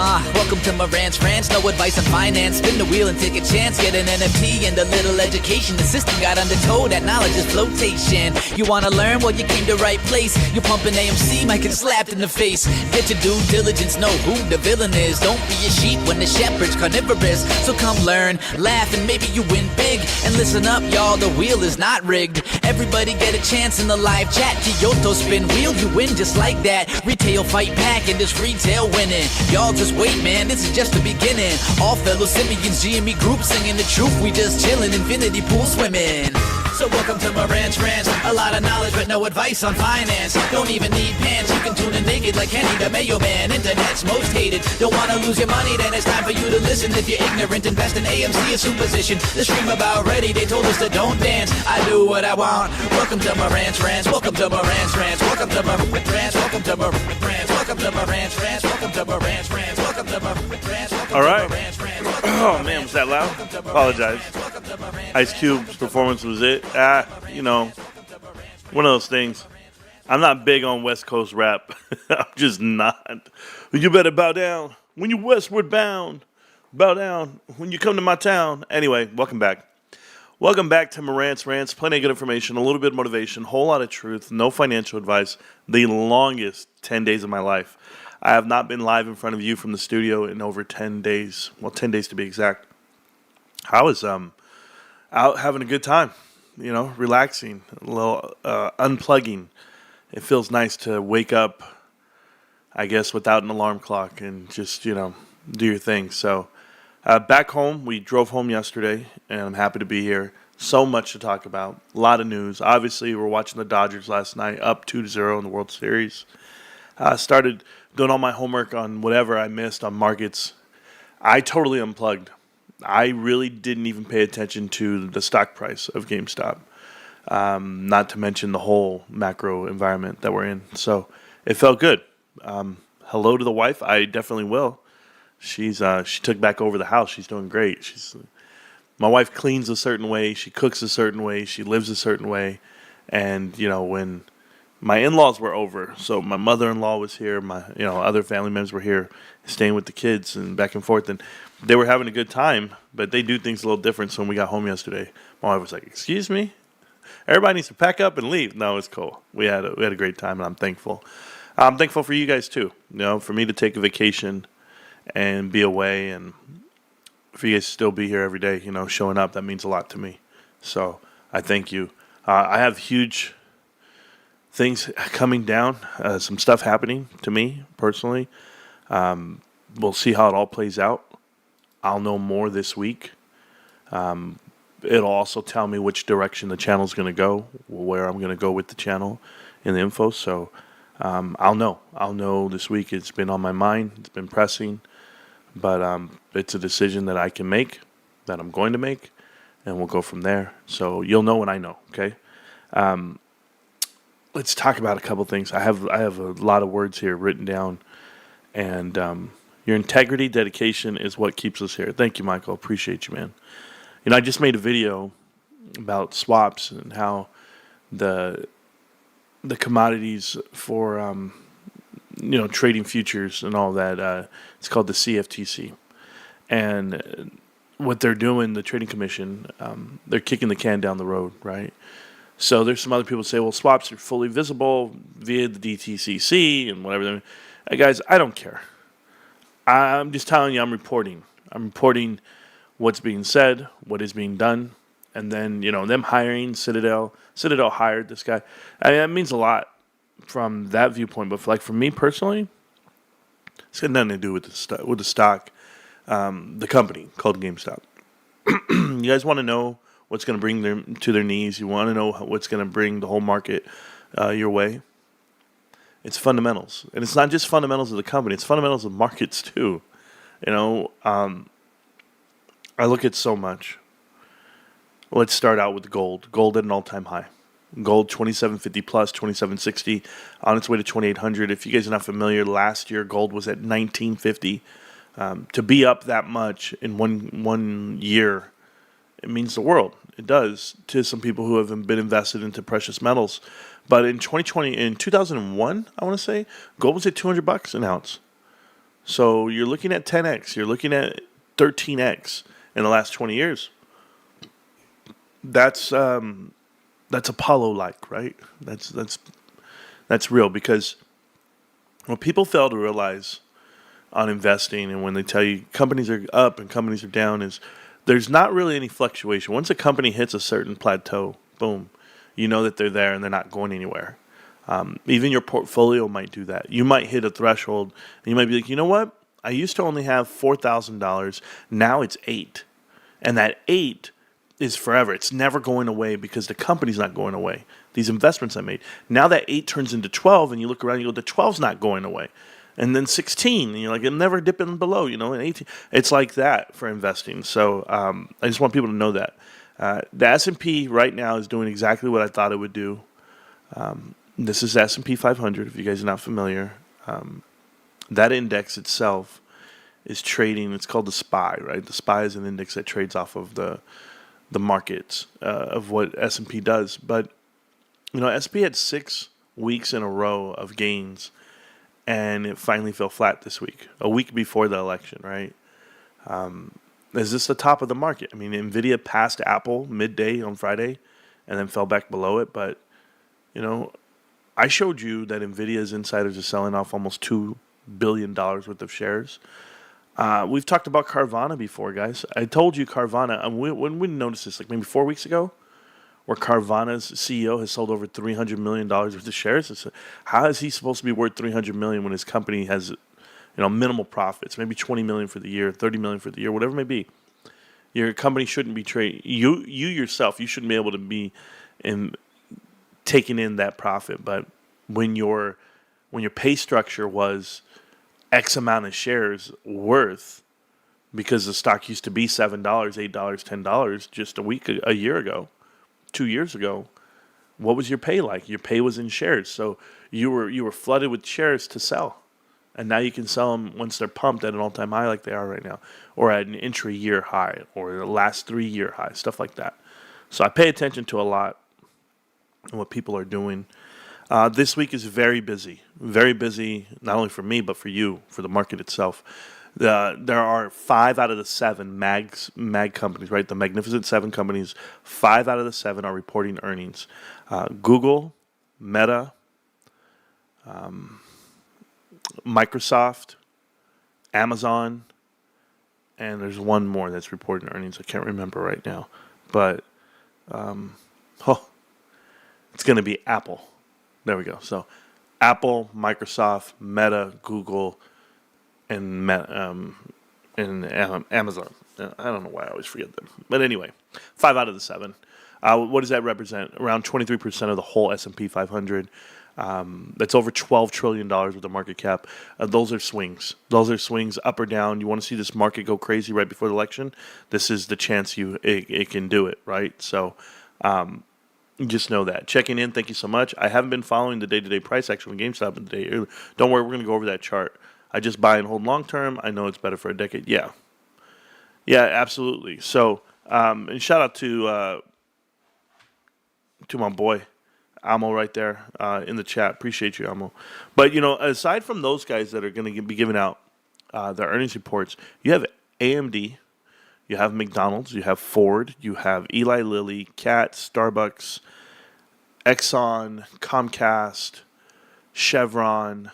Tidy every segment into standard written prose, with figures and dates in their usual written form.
Welcome to Marantz Rantz, no advice on finance. Spin the wheel and take a chance, get an NFT and a little education. The system got undertow, that knowledge is flotation. You wanna learn? Well, you came to right place. You're pumping AMC, might get slapped in the face. Get your due diligence, know who the villain is. Don't be a sheep when the shepherd's carnivorous. So come learn, laugh, and maybe you win big. And listen up, y'all, the wheel is not rigged. Everybody get a chance in the live chat. Kyoto spin wheel, you win just like that. Retail fight back and this retail winning. Y'all just wait, man, this is just the beginning. All fellow simians, GME group singing the truth. We just chillin', infinity pool swimming. So welcome to Marantz Rantz. A lot of knowledge but no advice on finance. Don't even need pants, you can tune in naked like Kenny the Mayo Man. Internet's most hated. Don't wanna lose your money, then it's time for you to listen. If you're ignorant, invest in AMC or Superposition. The stream about ready, they told us to don't dance. I do what I want. Welcome to Marantz Rantz. Welcome to Marantz Rantz. Welcome to Marantz Rantz. Welcome to Marantz Rantz. Welcome to Marantz Rantz. Welcome to Marantz Rantz. Welcome to Marantz Rantz. All right. Oh man, was that loud? Apologize. Ice Cube's performance was it. You know, one of those things. I'm not big on West Coast rap. I'm just not. You better bow down when you're westward bound. Bow down when you come to my town. Anyway, welcome back. Welcome back to Marantz Rantz. Plenty of good information, a little bit of motivation, whole lot of truth, no financial advice. The longest 10 days of my life. I have not been live in front of you from the studio in over 10 days. Well, 10 days to be exact. I was out having a good time, you know, relaxing, a little unplugging. It feels nice to wake up, I guess, without an alarm clock and just, you know, do your thing. So back home, we drove home yesterday, and I'm happy to be here. So much to talk about, a lot of news. Obviously, we're watching the Dodgers last night, up 2-0 in the World Series. Started doing all my homework on whatever I missed on markets. I totally unplugged. I really didn't even pay attention to the stock price of GameStop, not to mention the whole macro environment that we're in. So it felt good. Hello to the wife. I definitely will. She took back over the house. She's doing great. My wife cleans a certain way. She cooks a certain way. She lives a certain way. And, you know, when my in-laws were over, so my mother-in-law was here, my other family members were here, staying with the kids and back and forth, and they were having a good time, but they do things a little different. So when we got home yesterday, my wife was like, "Excuse me, everybody needs to pack up and leave." No, it's cool. We had a great time, and I'm thankful. I'm thankful for you guys too. You know, for me to take a vacation and be away, and for you guys to still be here every day, you know, showing up, that means a lot to me. So I thank you. I have huge things coming down, some stuff happening to me personally. We'll see how it all plays out. I'll know more this week. It'll also tell me which direction the channel's going to go, where I'm going to go with the channel in the info. So I'll know. I'll know this week. It's been on my mind. It's been pressing. But it's a decision that I can make, that I'm going to make, and we'll go from there. So you'll know when I know, okay? Let's talk about a couple things. I have a lot of words here written down, and your integrity, dedication is what keeps us here. Thank you, Michael. Appreciate you, man. You know, I just made a video about swaps and how the commodities for trading futures and all that. It's called the CFTC, and what they're doing, the Trading Commission, they're kicking the can down the road, right? So there's some other people who say, well, swaps are fully visible via the DTCC and whatever. Hey, guys, I don't care. I'm just telling you, I'm reporting. I'm reporting what's being said, what is being done, and then, you know, them hiring Citadel. Citadel hired this guy. I mean, that means a lot from that viewpoint. But for me personally, it's got nothing to do with the stock, the company called GameStop. You guys want to know what's going to bring them to their knees? You want to know what's going to bring the whole market your way? It's fundamentals. And it's not just fundamentals of the company. It's fundamentals of markets too. You know, I look at so much. Let's start out with gold. Gold at an all-time high. Gold 2750 plus, 2760, on its way to 2800. If you guys are not familiar, last year gold was at 1950. To be up that much in one year, it means the world. It does to some people who have been invested into precious metals. But in 2001, I want to say, gold was at $200 an ounce. So you're looking at 10x. You're looking at 13x in the last 20 years. That's Apollo-like, right? That's real, because what people fail to realize on investing, and when they tell you companies are up and companies are down, is there's not really any fluctuation. Once a company hits a certain plateau, boom, you know that they're there and they're not going anywhere. Even your portfolio might do that. You might hit a threshold and you might be like, you know what? I used to only have $4,000. Now it's 8. And that 8 is forever. It's never going away because the company's not going away. These investments I made. Now that 8 turns into 12 and you look around and you go, the 12's not going away. And then 16, and you're like, it'll never dip in below, and 18. It's like that for investing. So I just want people to know that. The S&P right now is doing exactly what I thought it would do. This is the S&P 500, if you guys are not familiar. That index itself is trading. It's called the SPY, right? The SPY is an index that trades off of the markets of what S&P does. But, S&P had 6 weeks in a row of gains, and it finally fell flat this week, a week before the election, right? Is this the top of the market? I mean, Nvidia passed Apple midday on Friday and then fell back below it. But, I showed you that Nvidia's insiders are selling off almost $2 billion worth of shares. We've talked about Carvana before, guys. I told you Carvana, when we noticed this, like maybe 4 weeks ago, where Carvana's CEO has sold over $300 million worth of shares. How is he supposed to be worth $300 million when his company has, minimal profits, maybe $20 million for the year, $30 million for the year, whatever it may be? Your company shouldn't be trading. You yourself, you shouldn't be able to be taking in that profit. But when your pay structure was X amount of shares worth, because the stock used to be $7, $8, $10 just a year ago, 2 years ago, what was your pay like? Your pay was in shares, so you were flooded with shares to sell, and now you can sell them once they're pumped at an all-time high like they are right now, or at an intra-year high, or the last 3-year high, stuff like that. So I pay attention to a lot and what people are doing. This week is very busy, not only for me but for you, for the market itself. There are 5 out of the 7 mag companies, right? The Magnificent 7 companies. 5 out of the 7 are reporting earnings. Google, Meta, Microsoft, Amazon, and there's one more that's reporting earnings. I can't remember right now, but it's going to be Apple. There we go. So, Apple, Microsoft, Meta, Google, and Amazon. I don't know why I always forget them. But anyway, 5 out of the 7. What does that represent? Around 23% of the whole S&P 500. That's over $12 trillion with the market cap. Those are swings. Those are swings up or down. You want to see this market go crazy right before the election? This is the chance it can do it, right? So just know that. Checking in, thank you so much. I haven't been following the day-to-day price action on GameStop today. Don't worry, we're going to go over that chart. I just buy and hold long term. I know it's better for a decade. Yeah, absolutely. So, and shout out to my boy Amo right there in the chat. Appreciate you, Amo. But aside from those guys that are going to be giving out their earnings reports, you have AMD, you have McDonald's, you have Ford, you have Eli Lilly, Cat, Starbucks, Exxon, Comcast, Chevron.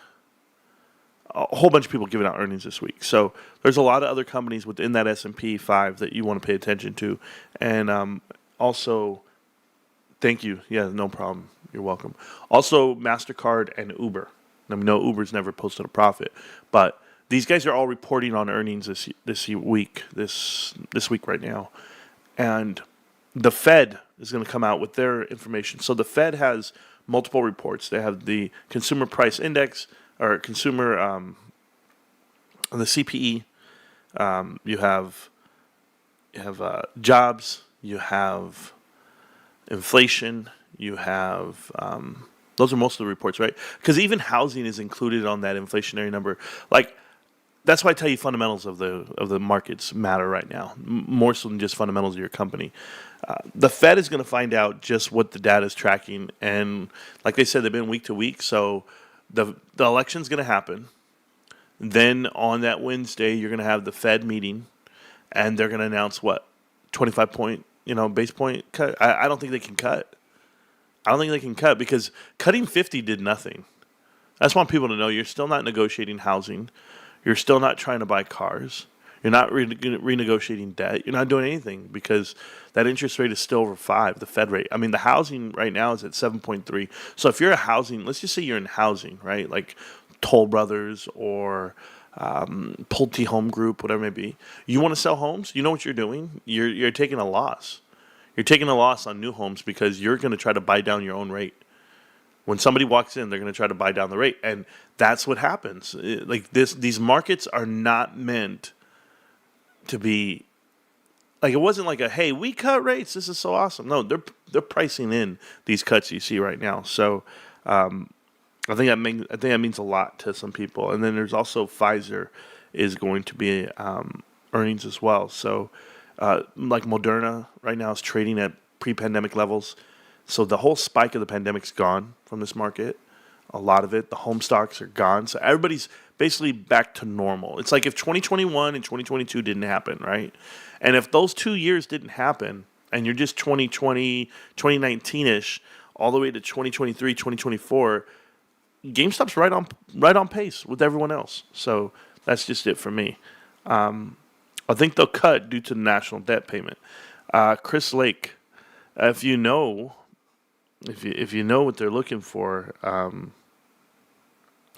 A whole bunch of people giving out earnings this week. So there's a lot of other companies within that S&P 5 that you want to pay attention to. And also, thank you. Yeah, no problem. You're welcome. Also, MasterCard and Uber. I mean, no, Uber's never posted a profit. But these guys are all reporting on earnings this week right now. And the Fed is going to come out with their information. So the Fed has multiple reports. They have the Consumer Price Index, or consumer, the CPE. You have jobs. You have inflation. You have those are most of the reports, right? Because even housing is included on that inflationary number. Like, that's why I tell you fundamentals of the markets matter right now, more so than just fundamentals of your company. The Fed is going to find out just what the data is tracking, and like they said, they've been week to week. So the election's going to happen. Then on that Wednesday, you're going to have the Fed meeting, and they're going to announce what 25 point, base point cut. I don't think they can cut. I don't think they can cut because cutting 50 did nothing. I just want people to know you're still not negotiating housing. You're still not trying to buy cars. You're not renegotiating debt. You're not doing anything because that interest rate is still over 5, the Fed rate. I mean, the housing right now is at 7.3. So if you're let's just say you're in housing, right? Like Toll Brothers or Pulte Home Group, whatever it may be. You want to sell homes? You know what you're doing? You're taking a loss. You're taking a loss on new homes because you're going to try to buy down your own rate. When somebody walks in, they're going to try to buy down the rate. And that's what happens. These markets are not meant to be like, it wasn't like hey, we cut rates, this is so awesome. No, they're pricing in these cuts you see right now. So I think that means a lot to some people. And then there's also Pfizer is going to be earnings as well. So like Moderna right now is trading at pre-pandemic levels. So the whole spike of the pandemic's gone from this market. A lot of it, the home stocks are gone. So everybody's basically back to normal. It's like if 2021 and 2022 didn't happen, right? And if those 2 years didn't happen and you're just 2020, 2019-ish, all the way to 2023, 2024, GameStop's right on pace with everyone else. So that's just it for me. I think they'll cut due to the national debt payment. Chris Lake, if you know what they're looking for,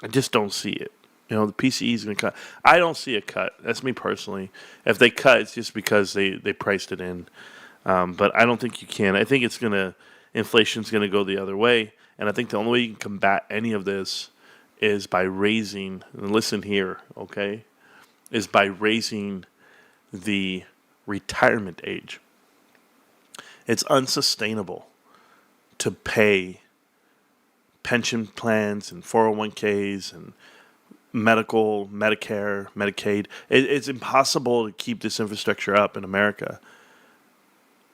I just don't see it. The PCE is going to cut. I don't see a cut. That's me personally. If they cut, it's just because they priced it in. But I don't think you can. I think inflation's going to go the other way. And I think the only way you can combat any of this is by raising, and listen here, okay, is by raising the retirement age. It's unsustainable to pay pension plans and 401ks and medical, Medicare, Medicaid. It's impossible to keep this infrastructure up in America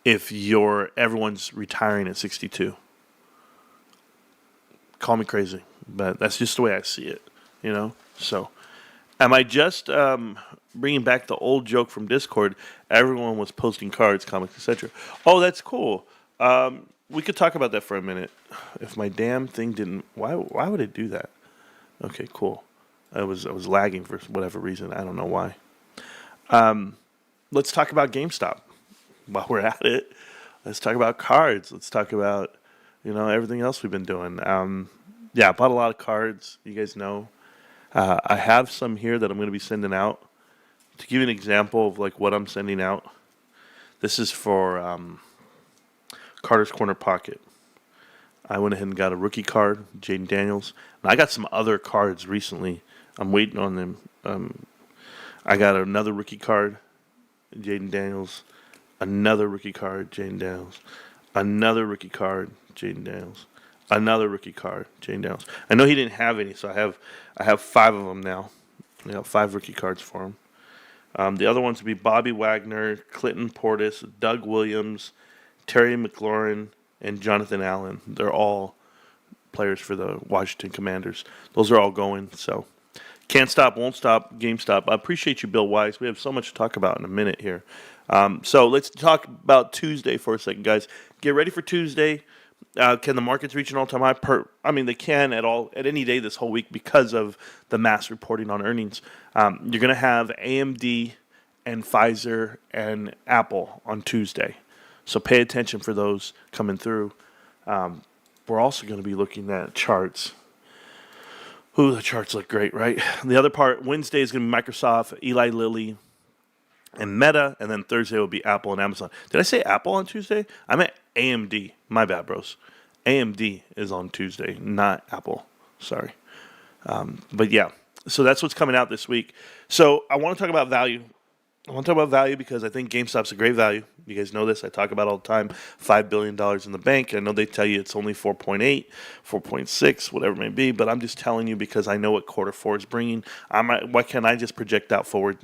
if everyone's retiring at 62. Call me crazy, but that's just the way I see it, So, am I just bringing back the old joke from Discord? Everyone was posting cards, comics, etc. Oh, that's cool. We could talk about that for a minute. If my damn thing didn't, why would it do that? Okay, cool. I was lagging for whatever reason. I don't know why. Let's talk about GameStop while we're at it. Let's talk about cards. Let's talk about everything else we've been doing. I bought a lot of cards. You guys know. I have some here that I'm going to be sending out. To give you an example of like what I'm sending out, this is for Carter's Corner Pocket. I went ahead and got a rookie card, Jaden Daniels. And I got some other cards recently. I'm waiting on them. I got another rookie card, Jaden Daniels. Another rookie card, Jaden Daniels. Another rookie card, Jaden Daniels. Another rookie card, Jaden Daniels. I know he didn't have any, so I have 5 of them now. 5 rookie cards for him. The other ones would be Bobby Wagner, Clinton Portis, Doug Williams, Terry McLaurin, and Jonathan Allen. They're all players for the Washington Commanders. Those are all going, so can't stop, won't stop, GameStop. I appreciate you, Bill Wise. We have so much to talk about in a minute here. So let's talk about Tuesday for a second, guys. Get ready for Tuesday. Can the markets reach an all-time high? They can at any day this whole week because of the mass reporting on earnings. You're going to have AMD and Pfizer and Apple on Tuesday. So pay attention for those coming through. We're also going to be looking at charts. Ooh, the charts look great, right? The other part, Wednesday is going to be Microsoft, Eli Lilly, and Meta, and then Thursday will be Apple and Amazon. Did I say Apple on Tuesday? I meant AMD. My bad, bros. AMD is on Tuesday, not Apple. Sorry. But yeah, so that's what's coming out this week. So I want to talk about value. Because I think GameStop's a great value. You guys know this. I talk about it all the time. $5 billion in the bank. I know they tell you it's only 4.8, 4.6, whatever it may be. But I'm just telling you because I know what quarter 4 is bringing. Why can't I just project out forward,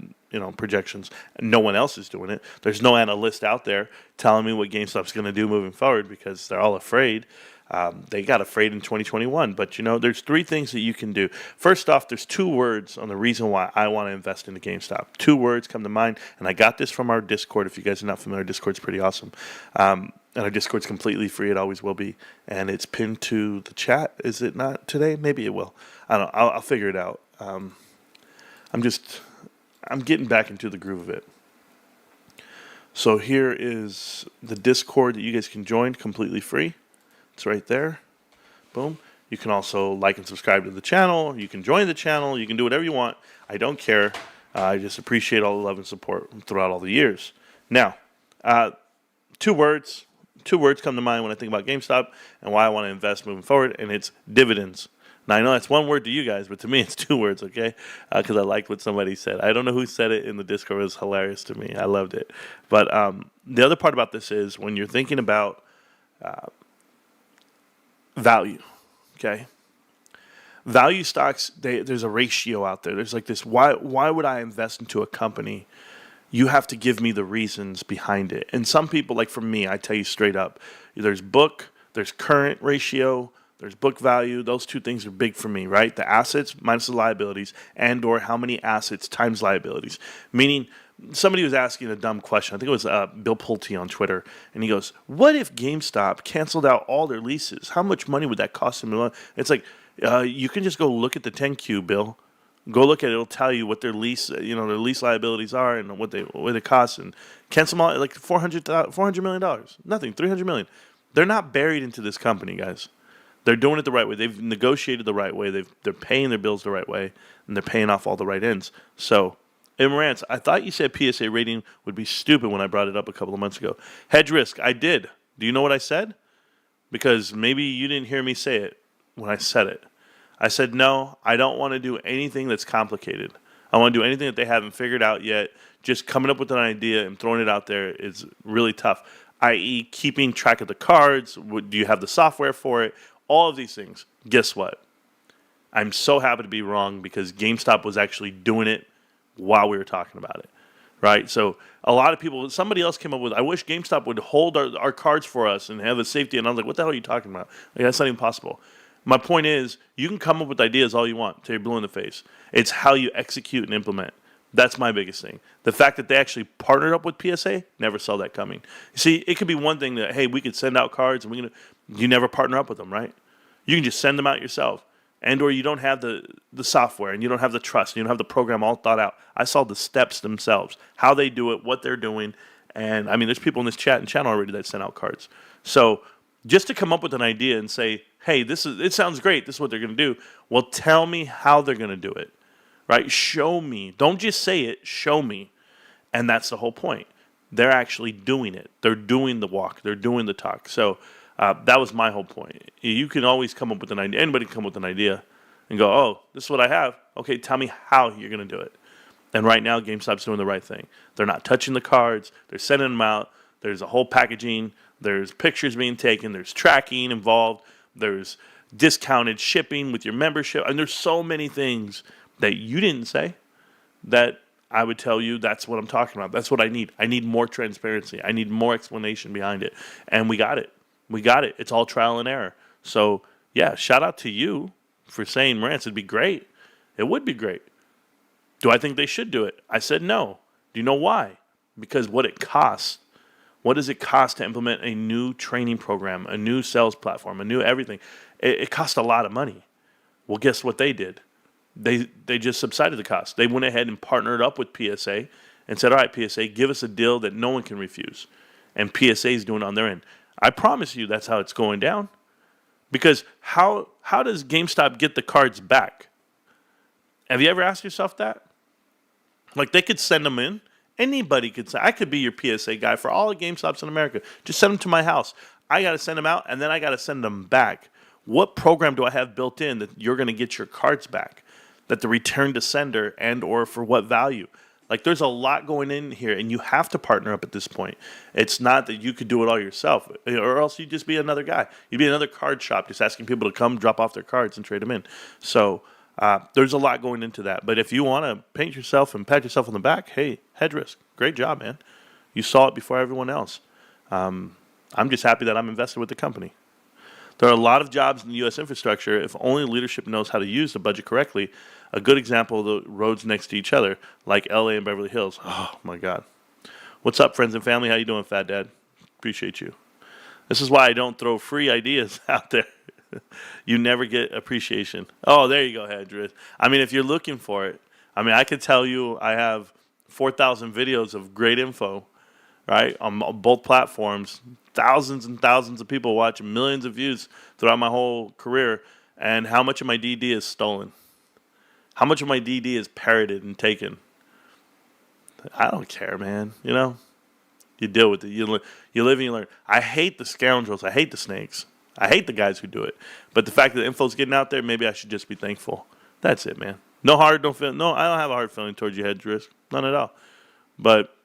projections? No one else is doing it. There's no analyst out there telling me what GameStop's going to do moving forward because they're all afraid. They got afraid in 2021. But, there's three things that you can do. First off, there's two words on the reason why I want to invest into GameStop. Two words come to mind, and I got this from our Discord. If you guys are not familiar, Discord's pretty awesome. And our Discord's completely free. It always will be. And it's pinned to the chat. Is it not today? Maybe it will. I don't know. I'll figure it out. I'm getting back into the groove of it. So here is the Discord that you guys can join completely free. It's right there. Boom. You can also like and subscribe to the channel. You can join the channel. You can do whatever you want. I don't care. I just appreciate all the love and support throughout all the years. Now, two words come to mind when I think about GameStop and why I want to invest moving forward, and it's dividends. Now, I know that's one word to you guys, but to me, it's two words, okay? Because I liked what somebody said. I don't know who said it in the Discord. It was hilarious to me. I loved it. But the other part about this is when you're thinking about value, okay? Value stocks, there's a ratio out there. There's like this, why would I invest into a company? You have to give me the reasons behind it. And some people, like for me, I tell you straight up, there's book, there's current ratio, there's book value. Those two things are big for me, right? The assets minus the liabilities, and or how many assets times liabilities. Meaning, somebody was asking a dumb question. I think it was Bill Pulte on Twitter. And he goes, what if GameStop canceled out all their leases? How much money would that cost them? It's like, you can just go look at the 10Q, Bill. Go look at it. It'll tell you what their lease, their lease liabilities are and what they cost. And cancel them all like $400 million. Nothing, $300 million. They're not buried into this company, guys. They're doing it the right way. They've negotiated the right way. They're paying their bills the right way, and they're paying off all the right ends. So, Marantz, I thought you said PSA rating would be stupid when I brought it up a couple of months ago. Hedge risk, I did. Do you know what I said? Because maybe you didn't hear me say it when I said it. I said, no, I don't want to do anything that's complicated. I want to do anything that they haven't figured out yet. Just coming up with an idea and throwing it out there is really tough, i.e. keeping track of the cards. Do you have the software for it? All of these things. Guess what? I'm so happy to be wrong because GameStop was actually doing it while we were talking about it, right? So a lot of people, somebody else came up with, I wish GameStop would hold our cards for us and have a safety. And I was like, what the hell are you talking about? Like, that's not even possible. My point is, you can come up with ideas all you want till you're blue in the face. It's how you execute and implement. That's my biggest thing. The fact that they actually partnered up with PSA, never saw that coming. You see, it could be one thing that, hey, we could send out cards and you never partner up with them, right? You can just send them out yourself. And or you don't have the software and you don't have the trust and you don't have the program all thought out. I saw the steps themselves, how they do it, what they're doing. And I mean, there's people in this chat and channel already that sent out cards. So just to come up with an idea and say, hey, it sounds great. This is what they're going to do. Well, tell me how they're going to do it, right? Show me. Don't just say it. Show me. And that's the whole point. They're actually doing it. They're doing the walk. They're doing the talk. So that was my whole point. You can always come up with an idea. Anybody can come up with an idea and go, oh, this is what I have. Okay, tell me how you're going to do it. And right now, GameStop's doing the right thing. They're not touching the cards. They're sending them out. There's a whole packaging. There's pictures being taken. There's tracking involved. There's discounted shipping with your membership. And there's so many things that you didn't say that I would tell you that's what I'm talking about. That's what I need. I need more transparency. I need more explanation behind it. And we got it. We got it. It's all trial and error. So, yeah, shout out to you for saying, Marantz, it'd be great. It would be great. Do I think they should do it? I said no. Do you know why? Because what it costs. What does it cost to implement a new training program, a new sales platform, a new everything? It costs a lot of money. Well, guess what they did? They just subsided the cost. They went ahead and partnered up with PSA and said, all right, PSA, give us a deal that no one can refuse. And PSA is doing it on their end. I promise you that's how it's going down. Because how does GameStop get the cards back? Have you ever asked yourself that? Like, they could send them in. Anybody could say, I could be your PSA guy for all the GameStops in America. Just send them to my house. I got to send them out, and then I got to send them back. What program do I have built in that you're going to get your cards back? That the return to sender and or for what value? Like, there's a lot going in here, and you have to partner up at this point. It's not that you could do it all yourself, or else you'd just be another guy. You'd be another card shop just asking people to come drop off their cards and trade them in. So there's a lot going into that. But if you want to paint yourself and pat yourself on the back, hey, hedge risk. Great job, man. You saw it before everyone else. I'm just happy that I'm invested with the company. There are a lot of jobs in the U.S. infrastructure if only leadership knows how to use the budget correctly. A good example of the roads next to each other, like L.A. and Beverly Hills. Oh, my God. What's up, friends and family? How you doing, Fat Dad? Appreciate you. This is why I don't throw free ideas out there. You never get appreciation. Oh, there you go, Hedris. I mean, if you're looking for it, I mean, I could tell you I have 4,000 videos of great info, right, on both platforms. Thousands and thousands of people watching, millions of views throughout my whole career. And how much of my DD is stolen? How much of my DD is parroted and taken? I don't care, man. You know, you deal with it. You live and you learn. I hate the scoundrels. I hate the snakes. I hate the guys who do it. But the fact that the info's getting out there, maybe I should just be thankful. That's it, man. No, I don't have a hard feeling towards you, Hedris. None at all. But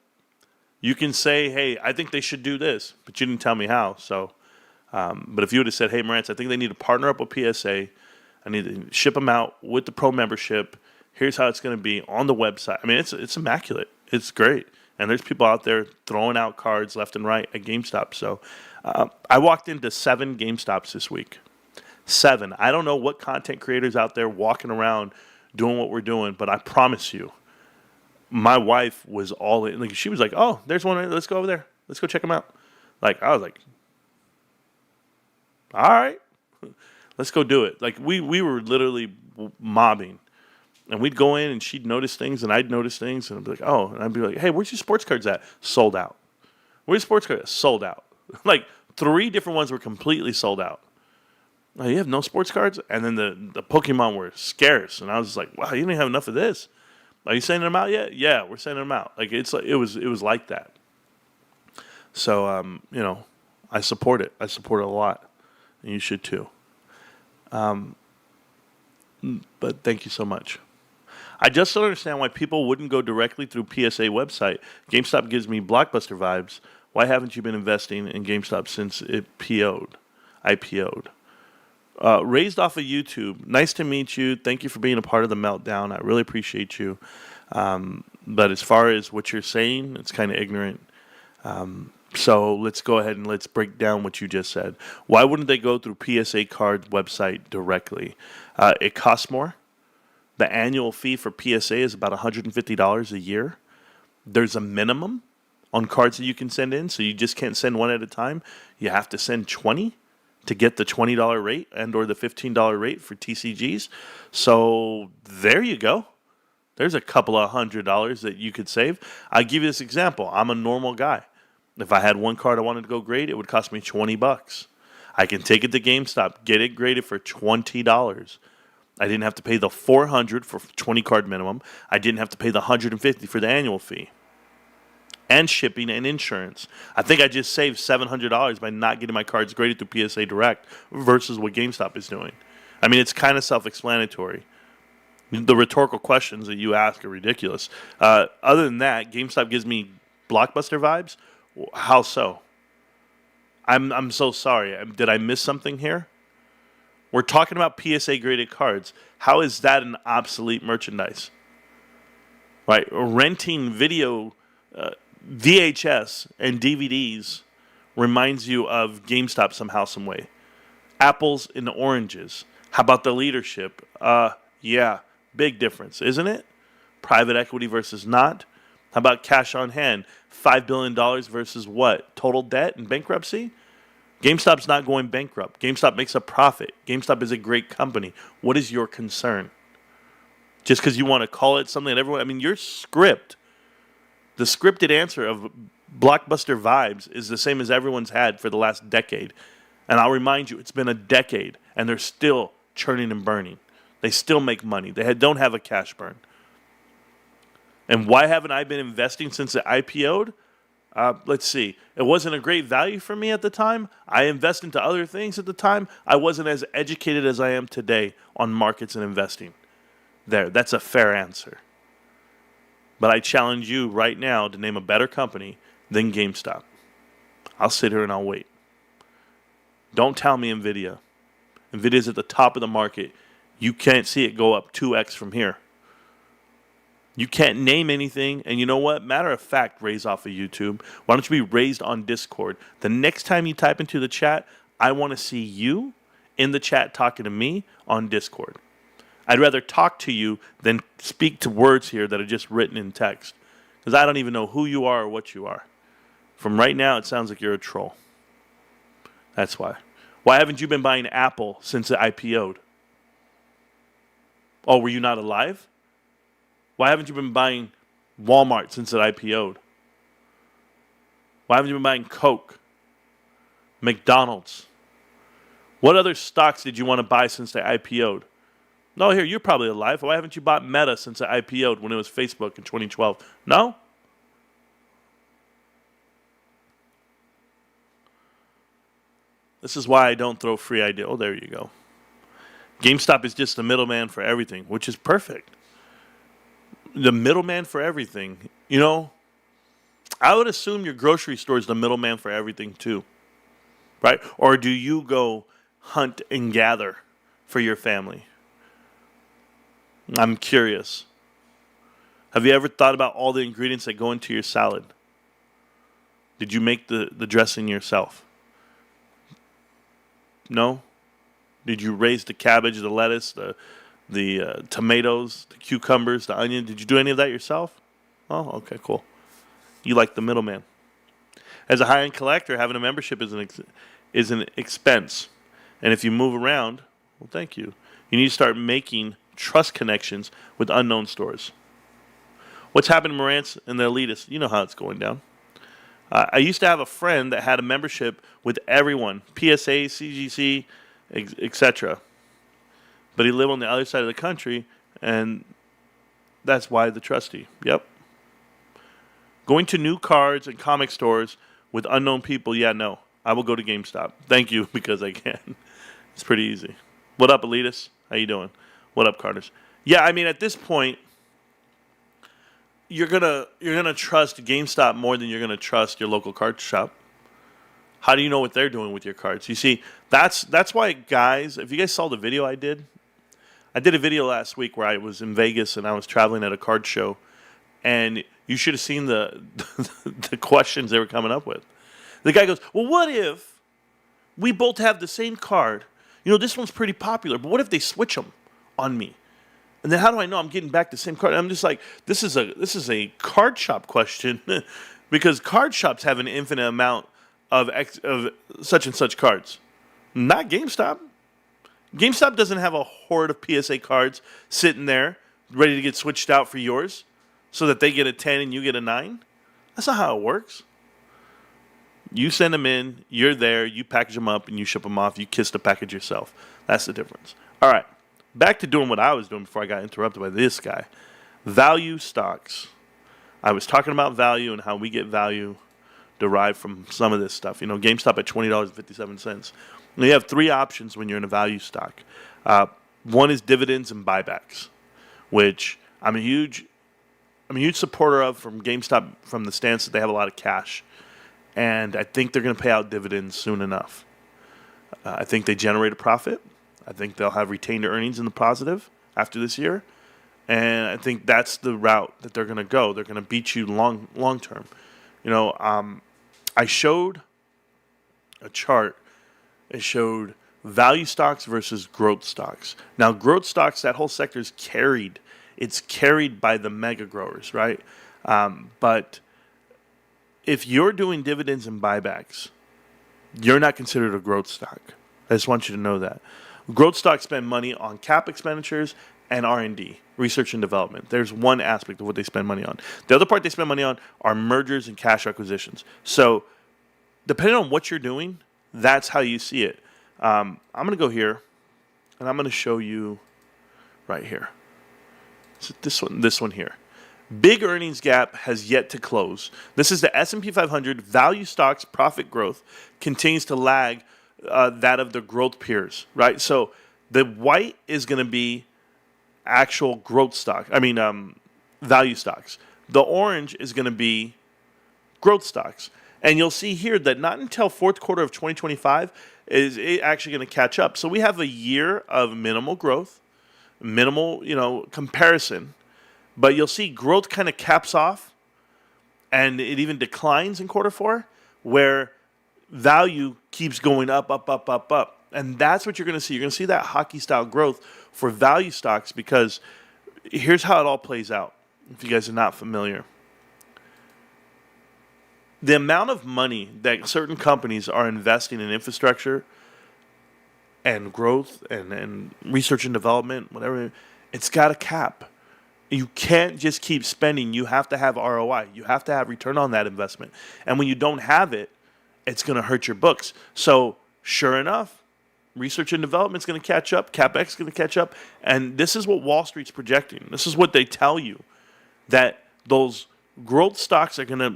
you can say, hey, I think they should do this, but you didn't tell me how. So, but if you would have said, hey, Marantz, I think they need to partner up with PSA. I need to ship them out with the pro membership. Here's how it's going to be on the website. I mean, it's immaculate. It's great. And there's people out there throwing out cards left and right at GameStop. So I walked into 7 GameStops this week. 7. I don't know what content creators out there walking around doing what we're doing, but I promise you, my wife was all in. Like, she was like, oh, there's one. Let's go over there. Let's go check them out. Like, I was like, all right, let's go do it. Like, we were literally mobbing. And we'd go in, and she'd notice things, and I'd notice things, and I'd be like, oh. And I'd be like, hey, where's your sports cards at? Sold out. Where's your sports cards at? Sold out. Like, 3 different ones were completely sold out. Oh, you have no sports cards? And then the Pokemon were scarce. And I was just like, wow, you don't have enough of this. Are you sending them out yet? Yeah, we're sending them out. Like, it was like that. So, you know, I support it. I support it a lot. And you should too. But thank you so much. I just don't understand why people wouldn't go directly through PSA website. GameStop gives me blockbuster vibes. Why haven't you been investing in GameStop since it IPO'd? Raised off of YouTube. Nice to meet you. Thank you for being a part of the meltdown. I really appreciate you. But as far as what you're saying, it's kind of ignorant. So let's go ahead and let's break down what you just said. Why wouldn't they go through PSA card website directly? It costs more. The annual fee for PSA is about $150 a year. There's a minimum on cards that you can send in, so you just can't send one at a time. You have to send 20 to get the $20 rate and or the $15 rate for TCGs. So there you go. There's a couple of $100 that you could save. I'll give you this example. I'm a normal guy. If I had one card I wanted to go grade, it would cost me $20. I can take it to GameStop, get it graded for $20. I didn't have to pay the $400 for 20 card minimum. I didn't have to pay the $150 for the annual fee. And shipping and insurance. I think I just saved $700 by not getting my cards graded through PSA Direct versus what GameStop is doing. I mean, it's kind of self-explanatory. The rhetorical questions that you ask are ridiculous. Other than that, GameStop gives me blockbuster vibes. How so? I'm so sorry. Did I miss something here? We're talking about PSA graded cards. How is that an obsolete merchandise? Right? Renting video VHS and DVDs reminds you of GameStop somehow, some way. Apples and oranges. How about the leadership? Yeah, big difference, isn't it? Private equity versus not. How about cash on hand? $5 billion versus what? Total debt and bankruptcy? GameStop's not going bankrupt. GameStop makes a profit. GameStop is a great company. What is your concern? Just because you want to call it something that everyone... I mean, your script, the scripted answer of blockbuster vibes is the same as everyone's had for the last decade. And I'll remind you, it's been a decade, and they're still churning and burning. They still make money. They don't have a cash burn. And why haven't I been investing since it IPO'd? Let's see. It wasn't a great value for me at the time. I invested into other things at the time. I wasn't as educated as I am today on markets and investing. That's a fair answer. But I challenge you right now to name a better company than GameStop. I'll sit here and I'll wait. Don't tell me Nvidia. Nvidia's at the top of the market. You can't see it go up 2x from here. You can't name anything, and you know what? Matter of fact, raise off of YouTube. Why don't you be raised on Discord? The next time you type into the chat, I want to see you in the chat talking to me on Discord. I'd rather talk to you than speak to words here that are just written in text. Because I don't even know who you are or what you are. From right now, it sounds like you're a troll. That's why. Why haven't you been buying Apple since it IPO'd? Oh, were you not alive? Why haven't you been buying Walmart since it IPO'd? Why haven't you been buying Coke? McDonald's? What other stocks did you want to buy since they IPO'd? No, here, you're probably alive. Why haven't you bought Meta since it IPO'd when it was Facebook in 2012? No? This is why I don't throw free ideas. Oh, there you go. GameStop is just the middleman for everything, which is perfect. The middleman for everything. You know, I would assume your grocery store is the middleman for everything too. Right? Or do you go hunt and gather for your family? I'm curious. Have you ever thought about all the ingredients that go into your salad? Did you make the dressing yourself? No? Did you raise the cabbage, the lettuce, the tomatoes, the cucumbers, the onion? Did you do any of that yourself? Oh, okay, cool. You like the middleman. As a high-end collector, having a membership is an expense. And if you move around, well, thank you. You need to start making trust connections with unknown stores. What's happened to Marantz and the elitists? You know how it's going down. I used to have a friend that had a membership with everyone, PSA, CGC, etc. But he lived on the other side of the country, and that's why the trustee. Yep. Going to new cards and comic stores with unknown people, yeah, no. I will go to GameStop. Thank you, because I can. It's pretty easy. What up, elitists? How you doing? What up, Carters? Yeah, I mean, at this point, you're gonna trust GameStop more than you're gonna trust your local card shop. How do you know what they're doing with your cards? You see, that's why, guys, if you guys saw the video I did a video last week where I was in Vegas and I was traveling at a card show, and you should have seen the the questions they were coming up with. The guy goes, well, what if we both have the same card? You know, this one's pretty popular, but what if they switch them on me? And then how do I know I'm getting back the same card? And I'm just like, this is a card shop question because card shops have an infinite amount of such and such cards. Not GameStop. GameStop doesn't have a horde of PSA cards sitting there ready to get switched out for yours so that they get a 10 and you get a 9. That's not how it works. You send them in, you're there, you package them up, and you ship them off. You kiss the package yourself. That's the difference. All right. Back to doing what I was doing before I got interrupted by this guy. Value stocks. I was talking about value and how we get value derived from some of this stuff. You know, GameStop at $20.57. And you have three options when you're in a value stock. One is dividends and buybacks, which I'm a huge supporter of from GameStop from the stance that they have a lot of cash. And I think they're going to pay out dividends soon enough. I think they generate a profit. I think they'll have retained earnings in the positive after this year. And I think that's the route that they're going to go. They're going to beat you long term. You know, I showed a chart. It showed value stocks versus growth stocks. Now, growth stocks, that whole sector is carried. It's carried by the mega growers, right? But if you're doing dividends and buybacks, you're not considered a growth stock. I just want you to know that. Growth stocks spend money on cap expenditures and R&D, research and development. There's one aspect of what they spend money on. The other part they spend money on are mergers and cash acquisitions. So depending on what you're doing, that's how you see it. I'm going to go here, and I'm going to show you right here. So this one here. Big earnings gap has yet to close. This is the S&P 500 value stocks profit growth continues to lag that of the growth peers, right? So the white is going to be actual growth stock. Value stocks. The orange is going to be growth stocks. And you'll see here that not until fourth quarter of 2025 is it actually going to catch up. So we have a year of minimal growth, minimal, comparison. But you'll see growth kind of caps off, and it even declines in quarter four, where value keeps going up, up, up, up, up. And that's what you're going to see. You're going to see that hockey-style growth for value stocks because here's how it all plays out, if you guys are not familiar. The amount of money that certain companies are investing in infrastructure and growth and research and development, whatever, it's got a cap. You can't just keep spending. You have to have ROI. You have to have return on that investment. And when you don't have it, it's going to hurt your books. So sure enough, research and development is going to catch up. CapEx is going to catch up. And this is what Wall Street's projecting. This is what they tell you, that those growth stocks are going to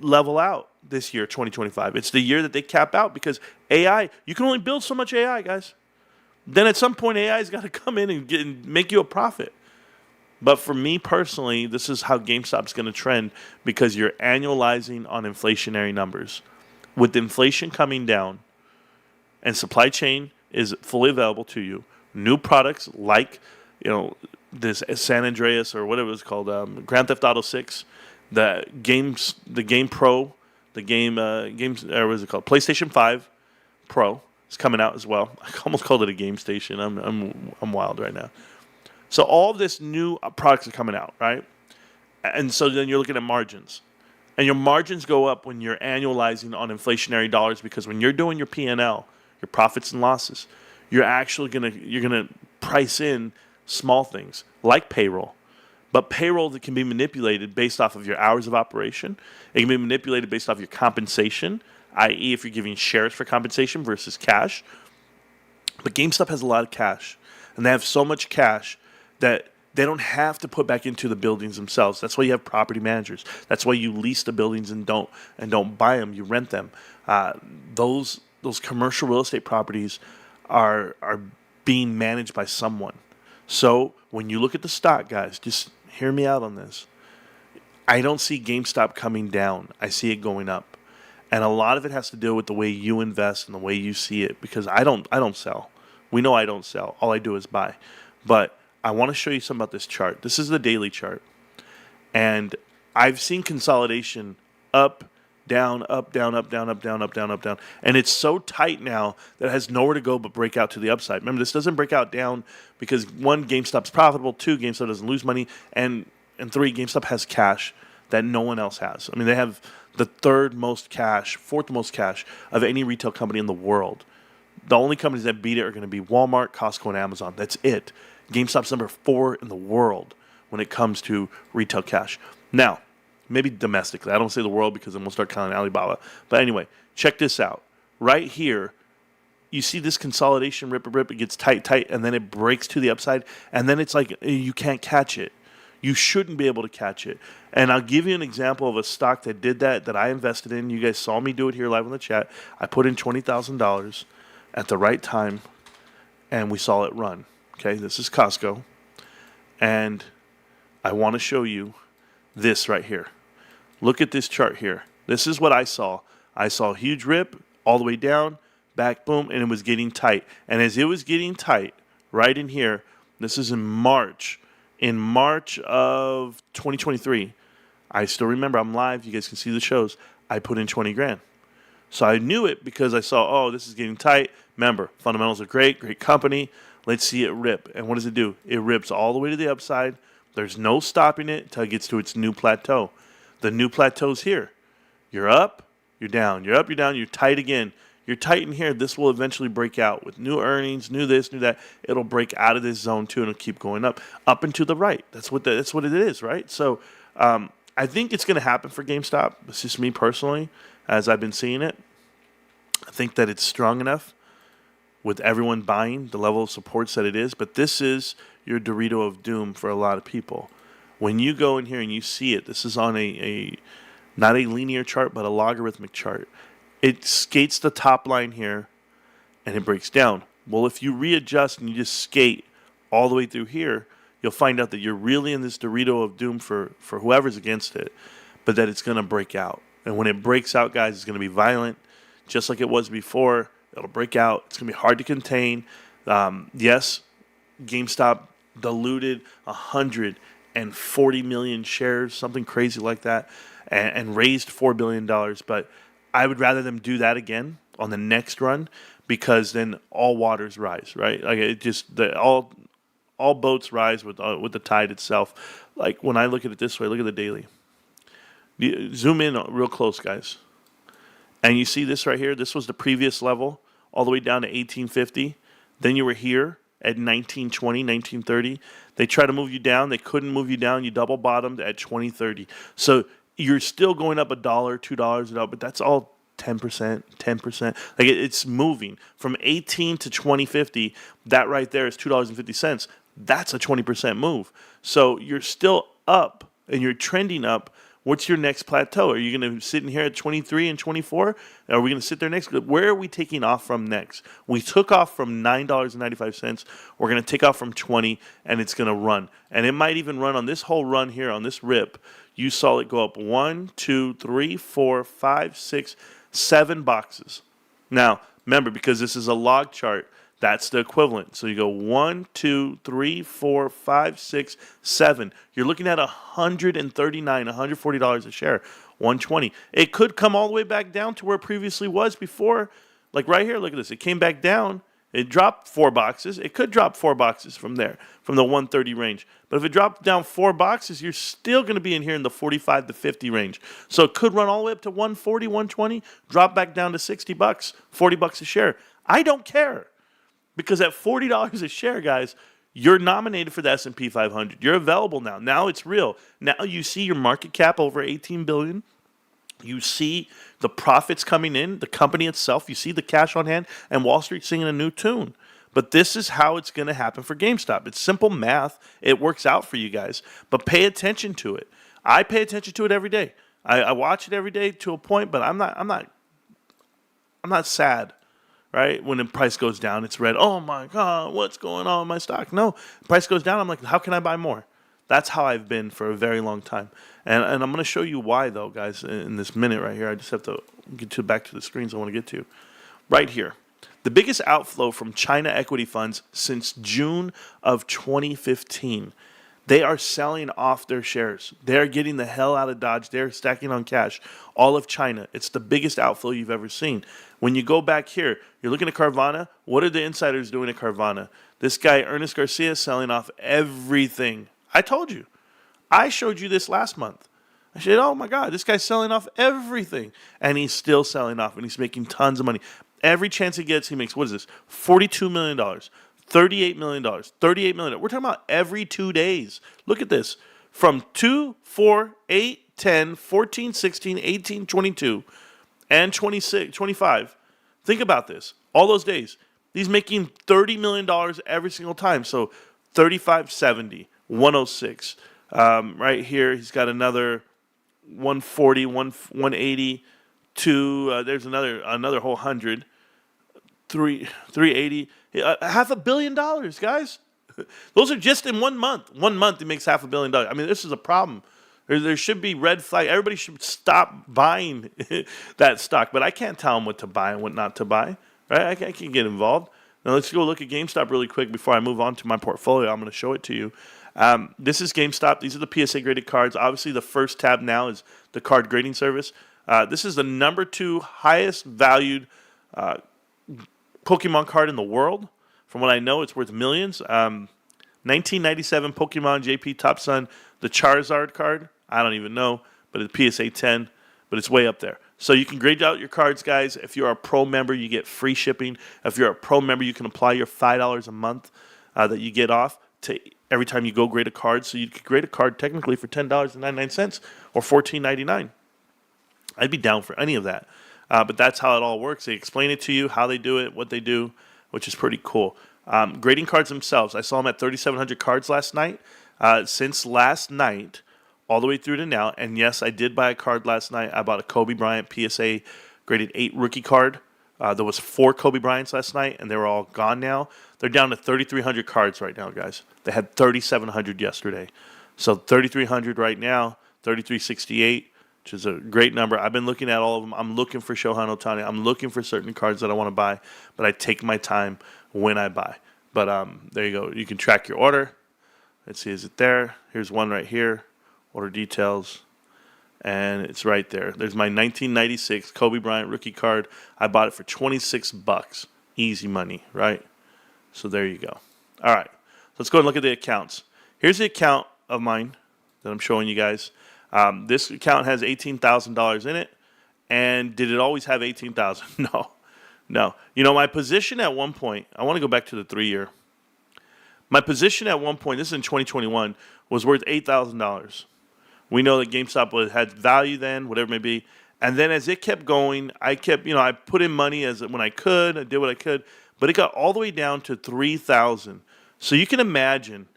level out this year, 2025. It's the year that they cap out because AI, you can only build so much AI, guys. Then at some point, AI's got to come in and make you a profit. But for me personally, this is how GameStop's going to trend because you're annualizing on inflationary numbers. With inflation coming down and supply chain is fully available to you, new products like, this San Andreas or whatever it's called, Grand Theft Auto 6, the Game Pro, what is it called? PlayStation 5 Pro is coming out as well. I almost called it a game station. I'm wild right now. So all of this new products are coming out, right? And so then you're looking at margins. And your margins go up when you're annualizing on inflationary dollars because when you're doing your P&L, your profits and losses, you're gonna price in small things like payroll. But payroll that can be manipulated based off of your hours of operation. It can be manipulated based off your compensation, i.e. if you're giving shares for compensation versus cash. But GameStop has a lot of cash. And they have so much cash that they don't have to put back into the buildings themselves. That's why you have property managers. That's why you lease the buildings and don't buy them. You rent them. Those commercial real estate properties are being managed by someone. So when you look at the stock, guys, just hear me out on this. I don't see GameStop coming down. I see it going up. And a lot of it has to do with the way you invest and the way you see it because I don't sell. We know I don't sell. All I do is buy. But I want to show you something about this chart. This is the daily chart. And I've seen consolidation up, down, up, down, up, down, up, down, up, down, up, down. And it's so tight now that it has nowhere to go but break out to the upside. Remember, this doesn't break out down because, one, GameStop's profitable. Two, GameStop doesn't lose money. And three, GameStop has cash that no one else has. I mean, they have the fourth most cash of any retail company in the world. The only companies that beat it are going to be Walmart, Costco, and Amazon. That's it. GameStop's number 4 in the world when it comes to retail cash. Now, maybe domestically. I don't say the world because then we'll start counting Alibaba. But anyway, check this out. Right here, you see this consolidation, rip, it gets tight, and then it breaks to the upside. And then it's like you can't catch it. You shouldn't be able to catch it. And I'll give you an example of a stock that did that I invested in. You guys saw me do it here live on the chat. I put in $20,000 at the right time, and we saw it run. Okay, this is Costco. And I want to show you this right here. Look at this chart here. This is what I saw. I saw a huge rip all the way down, back, boom, and it was getting tight. And as it was getting tight, right in here, this is in March. In March of 2023, I still remember, I'm live, you guys can see the shows, I put in 20 grand. So I knew it because I saw, this is getting tight. Remember, fundamentals are great company. Let's see it rip. And what does it do? It rips all the way to the upside. There's no stopping it until it gets to its new plateau. The new plateau's here. You're up, you're down. You're up, you're down, you're tight again. You're tight in here. This will eventually break out with new earnings, new this, new that. It'll break out of this zone too, and it'll keep going up and to the right. That's what it is, right? So I think it's going to happen for GameStop. It's just me personally, as I've been seeing it. I think that it's strong enough with everyone buying the level of supports that it is. But this is your Dorito of doom for a lot of people. When you go in here and you see it, this is on a not a linear chart, but a logarithmic chart. It skates the top line here, and it breaks down. Well, if you readjust and you just skate all the way through here, you'll find out that you're really in this Dorito of doom for whoever's against it, but that it's going to break out. And when it breaks out, guys, it's going to be violent, just like it was before. It'll break out. It's going to be hard to contain. Yes, GameStop diluted 140 million shares, something crazy like that, and raised $4 billion. But I would rather them do that again on the next run, because then all waters rise, right? Like it just all boats rise with the tide itself. Like when I look at it this way, look at the daily. Zoom in real close, guys, and you see this right here. This was the previous level, all the way down to 1850. Then you were here at 1920, 1930. They tried to move you down. They couldn't move you down. You double bottomed at 2030. So you're still going up $1, $2 a dollar, but that's all 10%, 10%. Like it's moving from 18 to 2050. That right there is $2.50. That's a 20% move. So you're still up and you're trending up. What's your next plateau? Are you going to sit in here at 23 and 24? Are we going to sit there next? Where are we taking off from next? We took off from $9.95. We're going to take off from 20, and it's going to run. And it might even run on this whole run here, on this rip. You saw it go up 1, 2, 3, 4, 5, 6, 7 boxes. Now, remember, because this is a log chart, that's the equivalent. So you go 1, 2, 3, 4, 5, 6, 7. You're looking at $139, $140 a share, 120. It could come all the way back down to where it previously was before. Like right here, look at this. It came back down. It dropped 4 boxes. It could drop 4 boxes from there, from the 130 range. But if it dropped down 4 boxes, you're still going to be in here in the 45 to 50 range. So it could run all the way up to 140, 120, drop back down to $60, $40 a share. I don't care. Because at $40 a share, guys, you're nominated for the S&P 500. You're available now. Now it's real. Now you see your market cap over $18 billion. You see the profits coming in, the company itself. You see the cash on hand, and Wall Street singing a new tune. But this is how it's going to happen for GameStop. It's simple math. It works out for you guys. But pay attention to it. I pay attention to it every day. I watch it every day to a point, but I'm not sad. Right? When the price goes down, it's red. Oh my God, what's going on with my stock? No, the price goes down. I'm like, how can I buy more? That's how I've been for a very long time. And I'm going to show you why, though, guys, in this minute right here. I just have to get back to the screens I want to get to. Right here. The biggest outflow from China equity funds since June of 2015. They are selling off their shares. They're getting the hell out of Dodge. They're stacking on cash. All of China. It's the biggest outflow you've ever seen. When you go back here, you're looking at Carvana. What are the insiders doing at Carvana? This guy, Ernest Garcia, is selling off everything. I told you. I showed you this last month. I said, oh my God, this guy's selling off everything. And he's still selling off, and he's making tons of money. Every chance he gets, he makes, what is this? $42 million. $38 million. $38 million. We're talking about every 2 days. Look at this. From 2, 4, 8, 10, 14, 16, 18, 22, and 26, 25. Think about this. All those days. He's making $30 million every single time. So 35, 70, 106. Right here, he's got another 140, 180, there's another whole 100. 380. $500 million, guys. Those are just in 1 month. 1 month, he makes $500 million. I mean, this is a problem. There should be red flag. Everybody should stop buying that stock. But I can't tell them what to buy and what not to buy. Right? I can't get involved. Now, let's go look at GameStop really quick before I move on to my portfolio. I'm going to show it to you. This is GameStop. These are the PSA graded cards. Obviously, the first tab now is the card grading service. This is the number 2 highest valued Pokemon card in the world. From what I know, it's worth millions. 1997 Pokemon JP Top Sun, the Charizard card. I don't even know, but it's PSA 10, but it's way up there. So you can grade out your cards, guys. If you're a pro member, you get free shipping. If you're a pro member, you can apply your $5 a month that you get off to every time you go grade a card. So you could grade a card technically for $10.99 or $14.99. I'd be down for any of that. But that's how it all works. They explain it to you, how they do it, what they do, which is pretty cool. Grading cards themselves, I saw them at 3,700 cards last night. Since last night, all the way through to now, and yes, I did buy a card last night. I bought a Kobe Bryant PSA graded 8 rookie card. There was 4 Kobe Bryants last night, and they were all gone now. They're down to 3,300 cards right now, guys. They had 3,700 yesterday. So 3,300 right now, 3,368. Which is a great number. I've been looking at all of them. I'm looking for Shohei Ohtani. I'm looking for certain cards that I want to buy, but I take my time when I buy. But there you go. You can track your order. Let's see, is it there? Here's one right here. Order details. and it's right there. There's my 1996 Kobe Bryant rookie card. I bought it for $26. Easy money, right? So there you go. All right, let's go and look at the accounts. Here's the account of mine that I'm showing you guys. This account has $18,000 in it. And did it always have 18,000? No. You know, my position at one point, I want to go back to the 3-year. My position at one point, this is in 2021, was worth $8,000. We know that GameStop had value then, whatever it may be. And then as it kept going, I put in money when I could. I did what I could. But it got all the way down to 3,000. So you can imagine,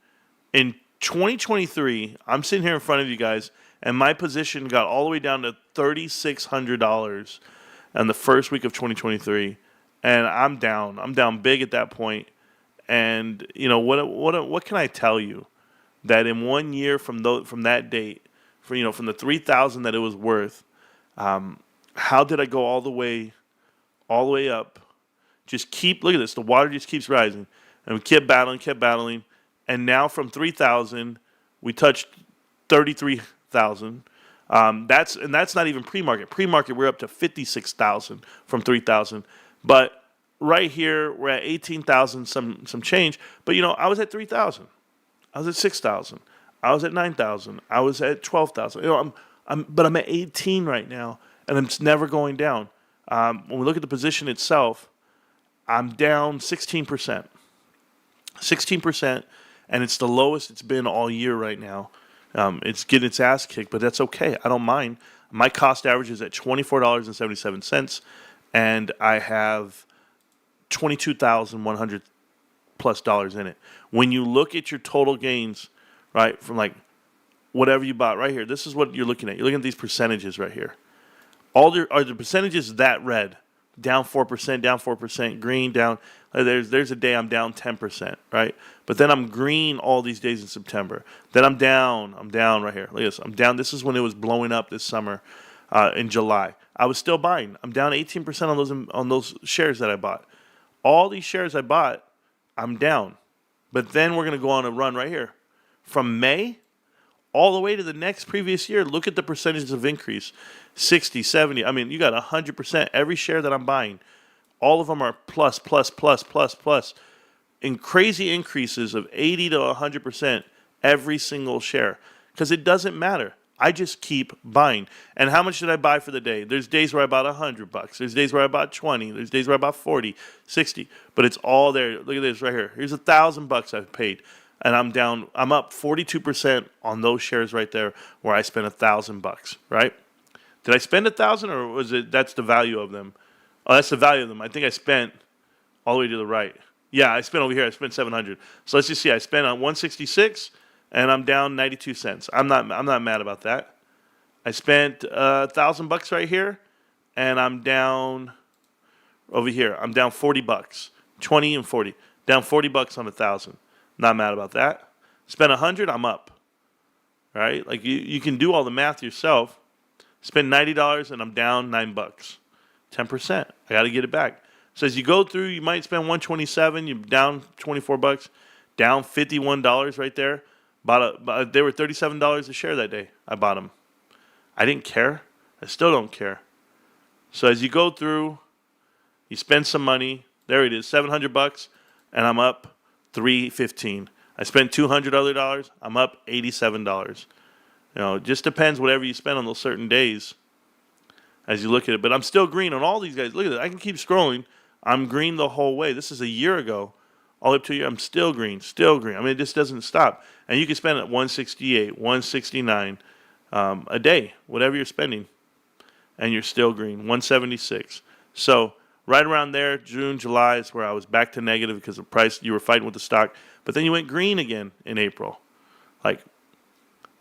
in 2023, I'm sitting here in front of you guys, and my position got all the way down to $3,600 in the first week of 2023, and I'm down. I'm down big at that point. And you know what can I tell you? That in 1 year from that date, from the 3,000 that it was worth, how did I go all the way up? Look at this. The water just keeps rising, and we kept battling, and now from 3,000 we touched 33,000. That's not even pre-market. Pre-market, we're up to 56,000 from 3,000. But right here, we're at 18,000 some change. But I was at 3,000. I was at 6,000. I was at 9,000. I was at 12,000. I'm at 18 right now, and it's never going down. When we look at the position itself, I'm down 16%. 16%, and it's the lowest it's been all year right now. It's getting its ass kicked, but that's okay. I don't mind. My cost average is at $24.77, and I have $22,100 plus in it. When you look at your total gains, right, from like whatever you bought right here, this is what you're looking at. You're looking at these percentages right here. Are the percentages that red? Down 4%, green, down. There's a day I'm down 10%, right? But then I'm green all these days in September. Then I'm down right here. Look at this. I'm down. This is when it was blowing up this summer in July. I was still buying. I'm down 18% on those shares that I bought. All these shares I bought, I'm down. But then we're going to go on a run right here. From May all the way to the next previous year, look at the percentages of increase. 60, 70. I mean, you got 100%. Every share that I'm buying, all of them are plus. In crazy increases of 80 to 100% every single share. Because it doesn't matter. I just keep buying. And how much did I buy for the day? There's days where I bought $100. There's days where I bought 20. There's days where I bought 40, 60. But it's all there. Look at this right here. Here's $1,000 I've paid. And I'm up 42% on those shares right there where I spent $1,000, right? Did I spend 1,000 or was it that's the value of them? Oh, that's the value of them. I think I spent all the way to the right. Yeah, I spent over here. I spent 700. So let's just see. I spent on 166 and I'm down 92 cents. I'm not mad about that. I spent $1,000 right here and I'm down over here. I'm down $40. 20 and 40. Down $40 on 1,000. Not mad about that. Spent 100, I'm up. Right? Like you can do all the math yourself. Spend $90 and I'm down $9. 10%. I got to get it back. So as you go through, you might spend 127. You're down $24, down $51 right there. They were $37 a share that day. I bought them. I didn't care. I still don't care. So as you go through, you spend some money. There it is, $700, and I'm up $315. I spent $200 other dollars. I'm up $87. It just depends whatever you spend on those certain days as you look at it. But I'm still green on all these guys. Look at that. I can keep scrolling. I'm green the whole way. This is a year ago. All up to a year, I'm still green. I mean, it just doesn't stop. And you can spend at 168, 169 a day, whatever you're spending. And you're still green. 176. So right around there, June, July is where I was back to negative because of price. You were fighting with the stock. But then you went green again in April. Like,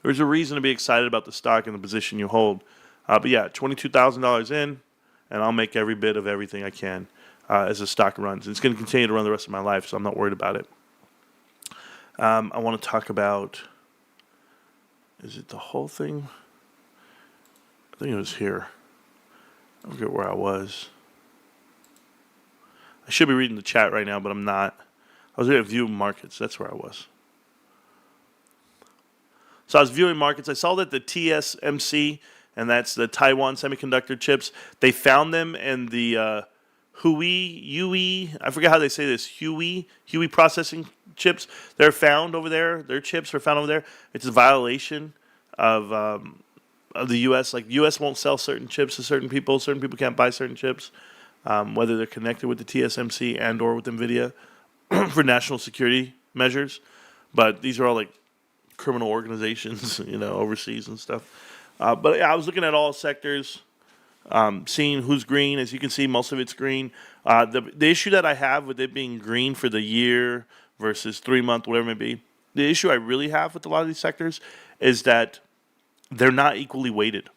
there's a reason to be excited about the stock and the position you hold. But yeah, $22,000 in, and I'll make every bit of everything I can as the stock runs. It's going to continue to run the rest of my life, so I'm not worried about it. I want to talk about, is it the whole thing? I think it was here. I forget where I was. I should be reading the chat right now, but I'm not. I was going to view markets. That's where I was. So I was viewing markets. I saw that the TSMC and that's the Taiwan semiconductor chips. They found them in the Hui, I forget how they say this, Hui processing chips. They're found over there. Their chips are found over there. It's a violation of the U.S. Like, the U.S. won't sell certain chips to certain people. Certain people can't buy certain chips, whether they're connected with the TSMC and or with Nvidia for national security measures. But these are all like criminal organizations, overseas and stuff. But yeah, I was looking at all sectors, seeing who's green. As you can see, most of it's green. The issue that I have with it being green for the year versus 3 month, whatever it may be, the issue I really have with a lot of these sectors is that they're not equally weighted.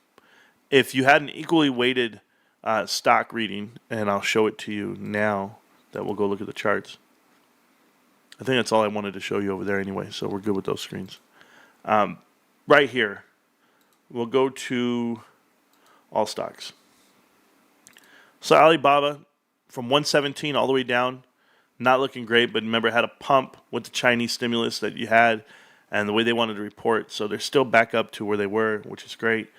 If you had an equally weighted stock reading, and I'll show it to you now that we'll go look at the charts. I think that's all I wanted to show you over there anyway, so we're good with those screens. Right here, we'll go to all stocks. So Alibaba, from 117 all the way down, not looking great, but remember, it had a pump with the Chinese stimulus that you had and the way they wanted to report. So they're still back up to where they were, which is great.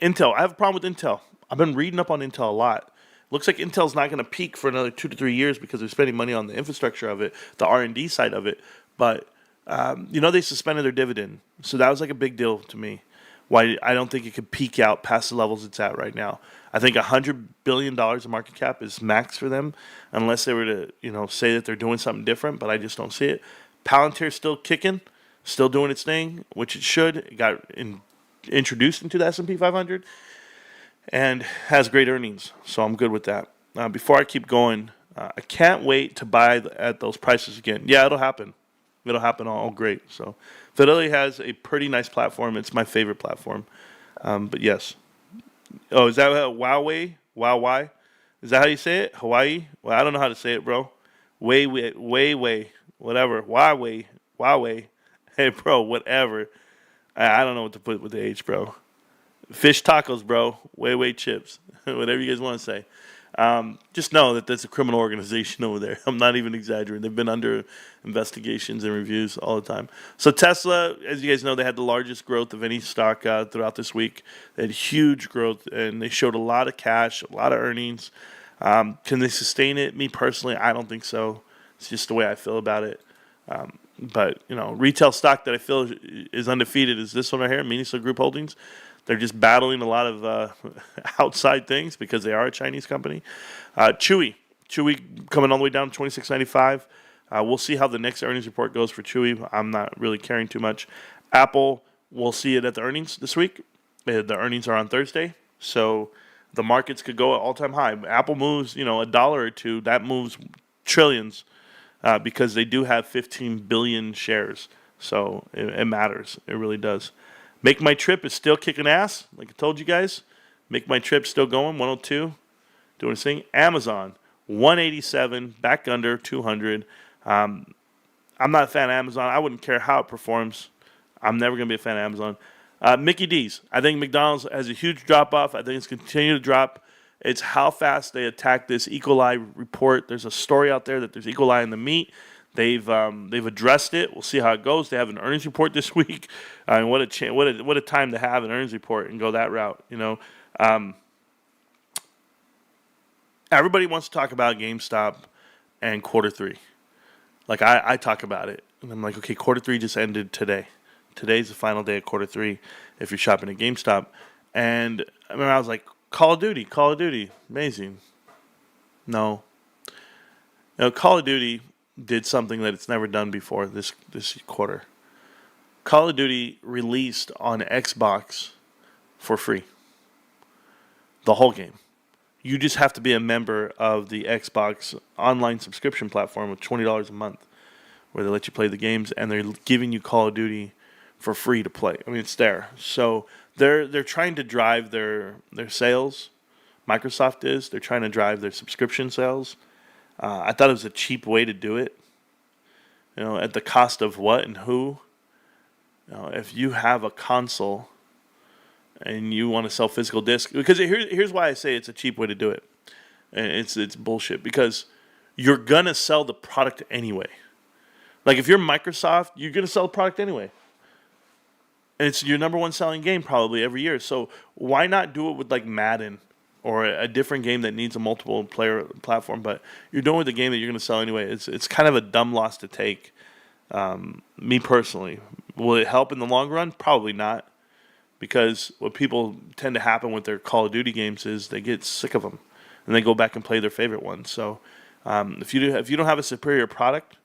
Intel, I have a problem with Intel. I've been reading up on Intel a lot. Looks like Intel's not going to peak for another 2 to 3 years because they're spending money on the infrastructure of it, the R&D side of it. But, they suspended their dividend. So that was like a big deal to me. Why I don't think it could peak out past the levels it's at right now. I think $100 billion of market cap is max for them, unless they were to, say that they're doing something different, but I just don't see it. Palantir's still kicking, still doing its thing, which it should. It got introduced into the S&P 500 and has great earnings, so I'm good with that. Before I keep going, I can't wait to buy at those prices again. Yeah, it'll happen. It'll happen all great. So Fidelity has a pretty nice platform. It's my favorite platform. But yes. Oh, is that Huawei? Huawei? Is that how you say it? Hawaii? Well, I don't know how to say it, bro. Way, whatever. Huawei. Hey, bro, whatever. I don't know what to put with the H, bro. Fish tacos, bro. Way chips. Whatever you guys want to say. Just know that that's a criminal organization over there. I'm not even exaggerating. They've been under investigations and reviews all the time. So Tesla, as you guys know, they had the largest growth of any stock throughout this week. They had huge growth, and they showed a lot of cash, a lot of earnings. Can they sustain it? Me personally, I don't think so. It's just the way I feel about it. But, retail stock that I feel is undefeated is this one right here, Miniso Group Holdings. They're just battling a lot of outside things because they are a Chinese company. Chewy coming all the way down to $26.95. We'll see how the next earnings report goes for Chewy. I'm not really caring too much. Apple, we'll see it at the earnings this week. The earnings are on Thursday, so the markets could go at all-time high. Apple moves, a dollar or two, that moves trillions because they do have 15 billion shares. So it matters. It really does. Make My Trip is still kicking ass, like I told you guys. Make My Trip still going, 102, doing its thing. Amazon, 187, back under 200. I'm not a fan of Amazon. I wouldn't care how it performs. I'm never going to be a fan of Amazon. Mickey D's. I think McDonald's has a huge drop-off. I think it's continuing to drop. It's how fast they attack this E. coli report. There's a story out there that there's E. coli in the meat. They've addressed it. We'll see how it goes. They have an earnings report this week. What a time to have an earnings report and go that route. Everybody wants to talk about GameStop and quarter three. Like I talk about it, and I'm like, okay, quarter three just ended today. Today's the final day of quarter three if you're shopping at GameStop. And I remember I was like, Call of Duty, amazing. No. Call of Duty did something that it's never done before this quarter. Call of Duty released on Xbox for free. The whole game. You just have to be a member of the Xbox online subscription platform with $20 a month where they let you play the games, and they're giving you Call of Duty for free to play. I mean, it's there. So they're trying to drive their sales. Microsoft is. They're trying to drive their subscription sales. I thought it was a cheap way to do it. At the cost of what and who. If you have a console and you want to sell physical discs, because here's why I say it's a cheap way to do it. And it's bullshit, because you're gonna sell the product anyway. Like if you're Microsoft, you're gonna sell the product anyway. And it's your number one selling game probably every year. So why not do it with like Madden or a different game that needs a multiple player platform? But you're doing with the game that you're going to sell anyway. It's kind of a dumb loss to take. Me personally, will it help in the long run? Probably not, because what people tend to happen with their Call of Duty games is they get sick of them and they go back and play their favorite ones. So if you don't have a superior product,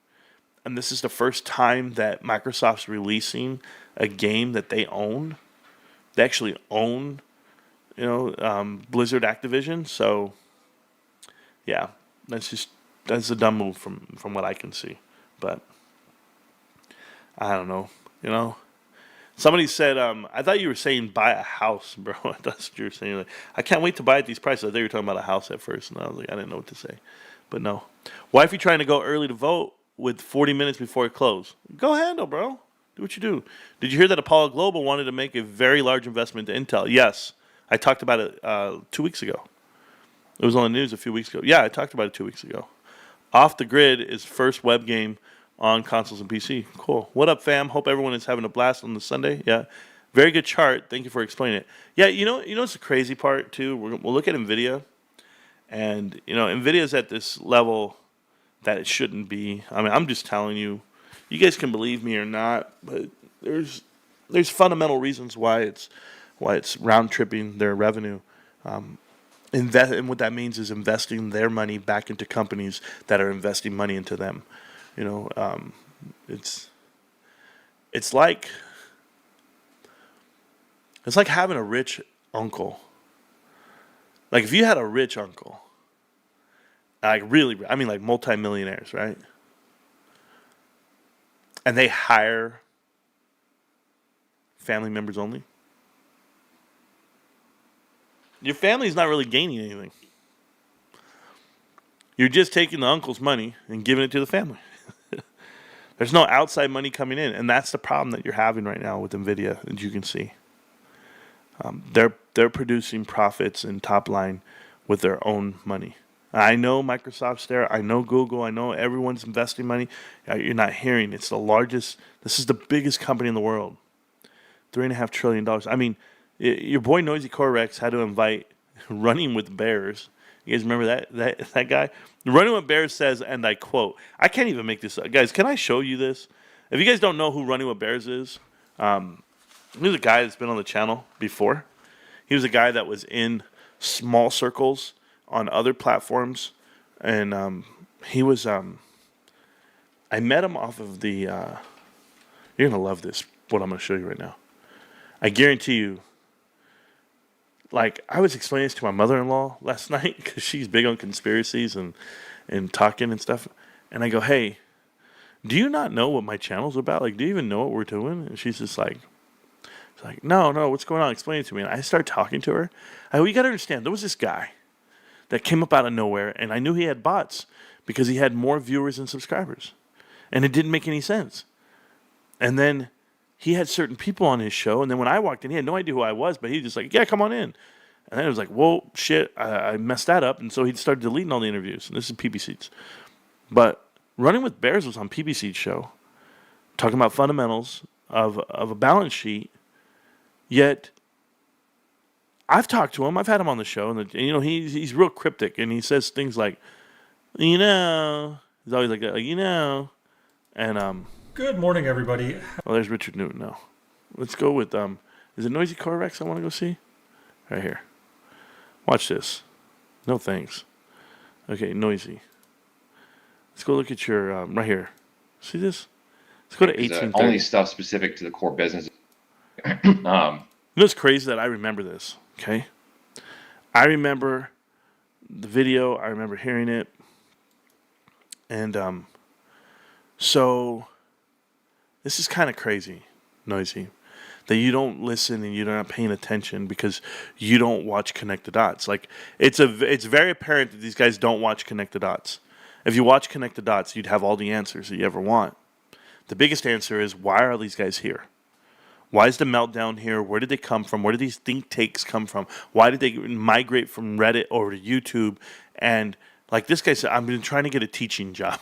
and this is the first time that Microsoft's releasing a game that they own, they actually own, Blizzard Activision. So yeah, that's a dumb move from what I can see. But I don't know. Somebody said, I thought you were saying buy a house, bro. That's what you were saying. Like, I can't wait to buy at these prices. I thought you were talking about a house at first, and I was like, I didn't know what to say. But no. Wifey trying to go early to vote with 40 minutes before it closed. Go handle, bro. Do what you do. Did you hear that Apollo Global wanted to make a very large investment into Intel? Yes. I talked about it 2 weeks ago. It was on the news a few weeks ago. Yeah, I talked about it 2 weeks ago. Off the Grid is first web game on consoles and PC. Cool. What up, fam? Hope everyone is having a blast on the Sunday. Yeah. Very good chart. Thank you for explaining it. Yeah, it's the crazy part, too. We'll look at NVIDIA. And, NVIDIA's at this level that it shouldn't be. I mean, I'm just telling you. You guys can believe me or not, but there's fundamental reasons why it's round tripping their revenue. And what that means is investing their money back into companies that are investing money into them. It's like having a rich uncle. Like if you had a rich uncle, like really, I mean like multimillionaires, right? And they hire family members only. Your family's not really gaining anything. You're just taking the uncle's money and giving it to the family. There's no outside money coming in, and that's the problem that you're having right now with Nvidia, as you can see. They're producing profits and top line with their own money. I know Microsoft's there. I know Google. I know everyone's investing money. You're not hearing. It's the largest. This is the biggest company in the world. $3.5 trillion. I mean, your boy Noisy Correx had to invite Running with Bears. You guys remember that guy? Running with Bears says, and I quote, I can't even make this up. Guys, can I show you this? If you guys don't know who Running with Bears is, he was a guy that's been on the channel before. He was a guy that was in small circles on other platforms, and he was I met him off of the you're gonna love this, what I'm gonna show you right now. I guarantee you, like I was explaining this to my mother-in-law last night because she's big on conspiracies and talking and stuff, and I go, hey, do you not know what my channel's about? Like, do you even know what we're doing? And she's just like, no, what's going on? Explain it to me. And I start talking to her. You got to understand, there was this guy that came up out of nowhere, and I knew he had bots because he had more viewers than subscribers. And it didn't make any sense. And then he had certain people on his show, and then when I walked in, he had no idea who I was, but he was just like, yeah, come on in. And then it was like, whoa, shit, I messed that up. And so he started deleting all the interviews. And this is PBC's. But Running with Bears was on PBC's show, talking about fundamentals of a balance sheet. Yet, I've talked to him. I've had him on the show, and he's real cryptic, and he says things like, he's always like that, and Good morning, everybody. Oh, there's Richard Newton now. Let's go with is it Noisy Corvex I want to go see? Right here. Watch this. No thanks. Okay, Noisy. Let's go look at your right here. See this? Let's go to 1830. Only stuff specific to the core business. You know what's crazy that I remember this, okay? I remember the video. I remember hearing it. And so this is kind of crazy, Noisy, that you don't listen and you're not paying attention because you don't watch Connect the Dots. Like, it's very apparent that these guys don't watch Connect the Dots. If you watch Connect the Dots, you'd have all the answers that you ever want. The biggest answer is, why are these guys here? Why is the meltdown here? Where did they come from? Where did these think tanks come from? Why did they migrate from Reddit over to YouTube? And like this guy said, I've been trying to get a teaching job.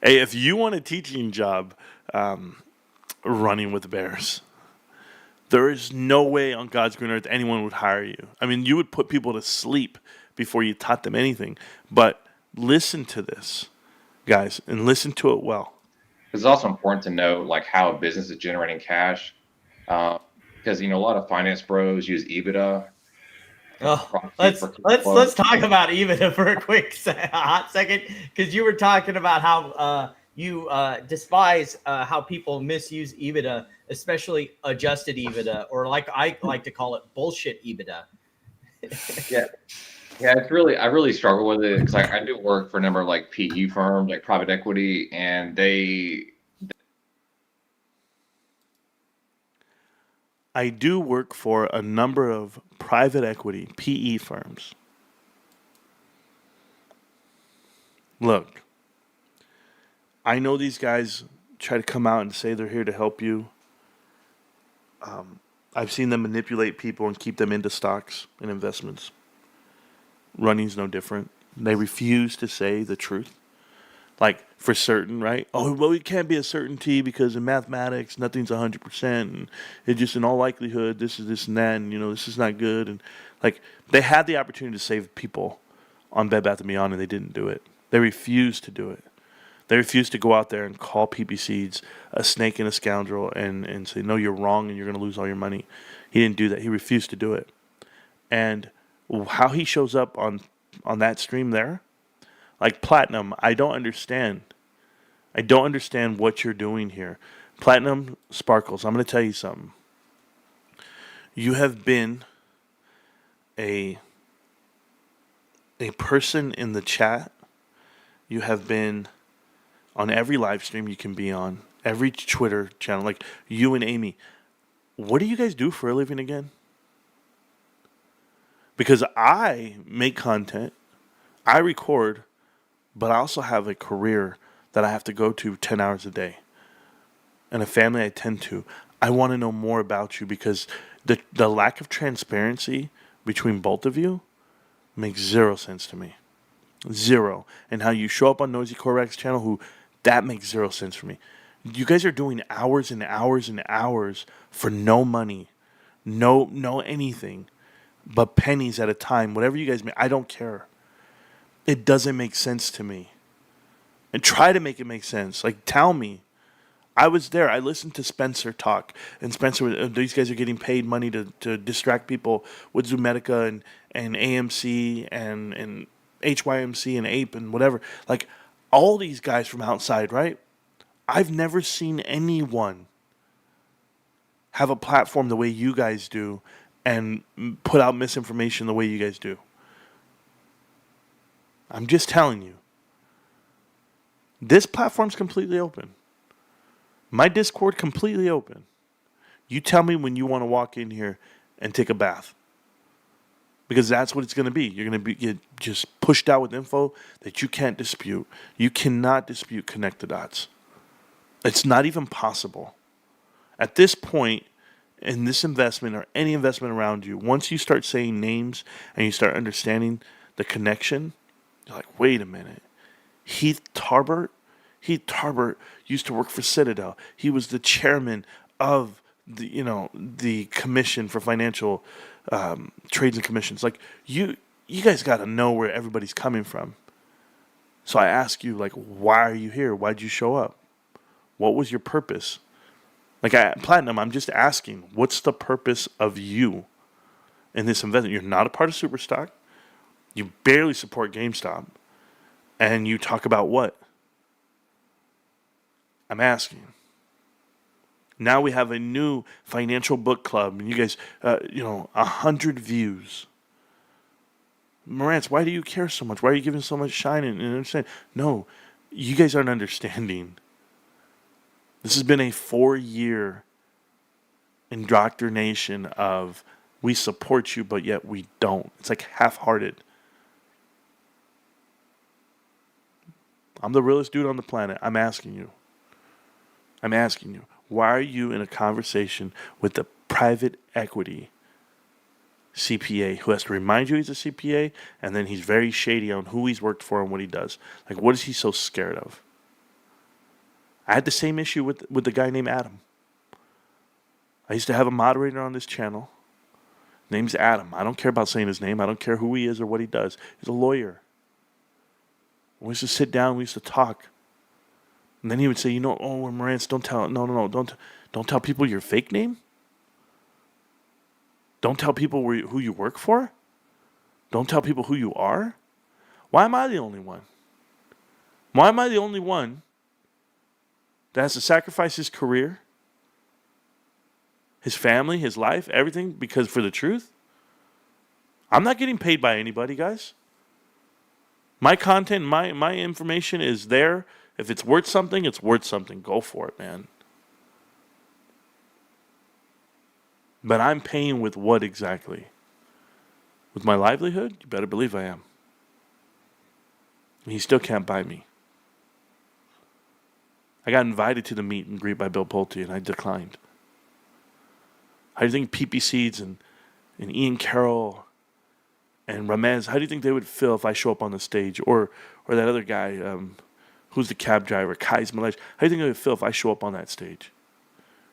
Hey, if you want a teaching job, Running with Bears, There is no way on God's green earth anyone would hire you. I mean, you would put people to sleep before you taught them anything. But listen to this, guys, and listen to it well. It's also important to know like how a business is generating cash, because a lot of finance bros use EBITDA. Let's talk about EBITDA for a hot second, because you were talking about how you despise how people misuse EBITDA, especially adjusted EBITDA, or like I like to call it, bullshit EBITDA. Yeah, I really struggle with it because I do work for a number of like PE firms, like private equity, and I do work for a number of private equity PE firms. Look, I know these guys try to come out and say they're here to help you. I've seen them manipulate people and keep them into stocks and investments. Running's no different. They refuse to say the truth. Like, for certain, right? Oh, well, it can't be a certainty because in mathematics, nothing's 100%. And it's just in all likelihood, this is this and that, and, this is not good. And, like, they had the opportunity to save people on Bed Bath & Beyond, and they didn't do it. They refused to do it. They refused to go out there and call PP Seeds a snake and a scoundrel and say, no, you're wrong and you're going to lose all your money. He didn't do that. He refused to do it. And how he shows up on that stream there, like Platinum, I don't understand. I don't understand what you're doing here. Platinum Sparkles, I'm going to tell you something. You have been a person in the chat. You have been on every live stream you can be on, every Twitter channel, like you and Amy. What do you guys do for a living again? Because I make content, I record, but I also have a career that I have to go to 10 hours a day and a family I tend to. I want to know more about you because the lack of transparency between both of you makes zero sense to me. Zero. And how you show up on Noisy Corvax's channel, that makes zero sense for me. You guys are doing hours and hours and hours for no money, no anything, but pennies at a time. Whatever you guys make, I don't care. It doesn't make sense to me. And try to make it make sense. Like, tell me. I was there. I listened to Spencer talk. And Spencer, these guys are getting paid money to distract people with Zoometica and AMC and HYMC and Ape and whatever. Like, all these guys from outside, right? I've never seen anyone have a platform the way you guys do and put out misinformation the way you guys do. I'm just telling you. This platform's completely open. My Discord completely open. You tell me when you want to walk in here and take a bath. Because that's what it's going to be. You're going to get just pushed out with info that you can't dispute. You cannot dispute connect the dots. It's not even possible. At this point, in this investment or any investment around you, once you start saying names and you start understanding the connection, you're like, wait a minute. Heath Tarbert used to work for Citadel. He was the chairman of the Commission for Financial Trades and Commissions. Like, you guys got to know where everybody's coming from. So I ask you, like, why are you here? Why'd you show up? What was your purpose? Like, Platinum, I'm just asking, what's the purpose of you in this investment? You're not a part of Superstock. You barely support GameStop. And you talk about what? I'm asking. Now we have a new financial book club, and you guys, 100 views. Marantz, why do you care so much? Why are you giving so much shine and understand? No, you guys aren't understanding. This has been a 4-year indoctrination of we support you, but yet we don't. It's like half-hearted. I'm the realest dude on the planet. I'm asking you. Why are you in a conversation with the private equity CPA who has to remind you he's a CPA, and then he's very shady on who he's worked for and what he does? Like, what is he so scared of? I had the same issue with the guy named Adam. I used to have a moderator on this channel. Name's Adam. I don't care about saying his name. I don't care who he is or what he does. He's a lawyer. We used to sit down. We used to talk. And then he would say, Marantz, don't tell. No. Don't tell people your fake name. Don't tell people who you work for. Don't tell people who you are. Why am I the only one? Why am I the only one that has to sacrifice his career, his family, his life, everything, because for the truth? I'm not getting paid by anybody, guys. My content, my information is there. If it's worth something, it's worth something. Go for it, man. But I'm paying with what exactly? With my livelihood? You better believe I am. And he still can't buy me. I got invited to the meet and greet by Bill Pulte, and I declined. How do you think PP Seeds and Ian Carroll and Ramez, how do you think they would feel if I show up on the stage? Or that other guy, who's the cab driver, Kai's Malesh. How do you think they would feel if I show up on that stage?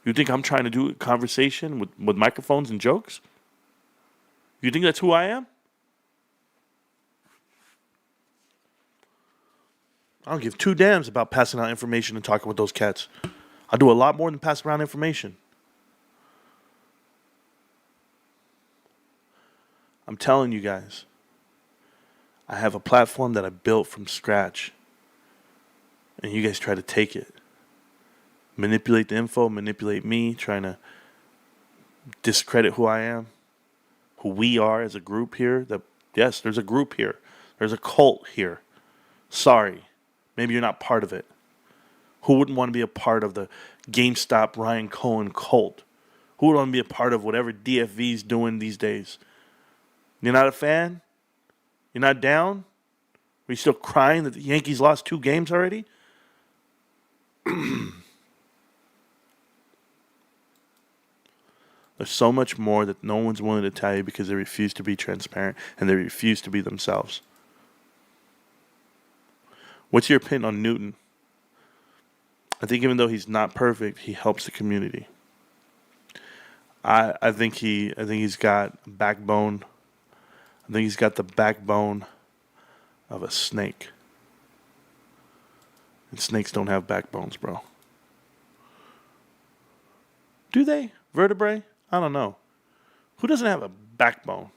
You think I'm trying to do a conversation with microphones and jokes? You think that's who I am? I don't give two damns about passing out information and talking with those cats. I'll do a lot more than pass around information. I'm telling you guys, I have a platform that I built from scratch. And you guys try to take it. Manipulate the info, manipulate me, trying to discredit who I am, who we are as a group here. Yes, there's a group here. There's a cult here. Sorry. Maybe you're not part of it. Who wouldn't want to be a part of the GameStop Ryan Cohen cult? Who would want to be a part of whatever DFV's doing these days? You're not a fan? You're not down? Are you still crying that the Yankees lost 2 games already? There's so much more that no one's willing to tell you because they refuse to be transparent and they refuse to be themselves. What's your opinion on Newton? I think even though he's not perfect, he helps the community. I think he's got backbone. I think he's got the backbone of a snake. And snakes don't have backbones, bro. Do they? Vertebrae? I don't know. Who doesn't have a backbone?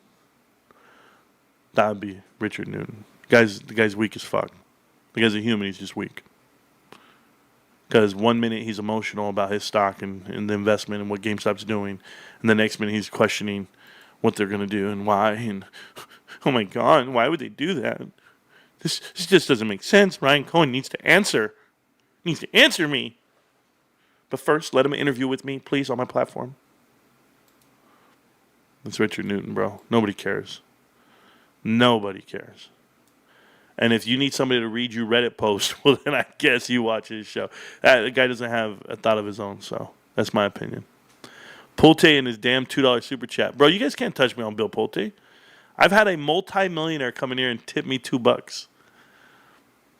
That would be Richard Newton. The guy's weak as fuck. The guy's a human, he's just weak. Because 1 minute he's emotional about his stock and the investment and what GameStop's doing. And the next minute he's questioning what they're going to do and why. And, oh my God, why would they do that? This just doesn't make sense. Ryan Cohen needs to answer. He needs to answer me. But first, let him interview with me, please, on my platform. That's Richard Newton, bro. Nobody cares. Nobody cares. And if you need somebody to read you Reddit posts, well, then I guess you watch his show. The guy doesn't have a thought of his own, so that's my opinion. Pulte and his damn $2 super chat. Bro, you guys can't touch me on Bill Pulte. I've had a multi-millionaire come in here and tip me $2.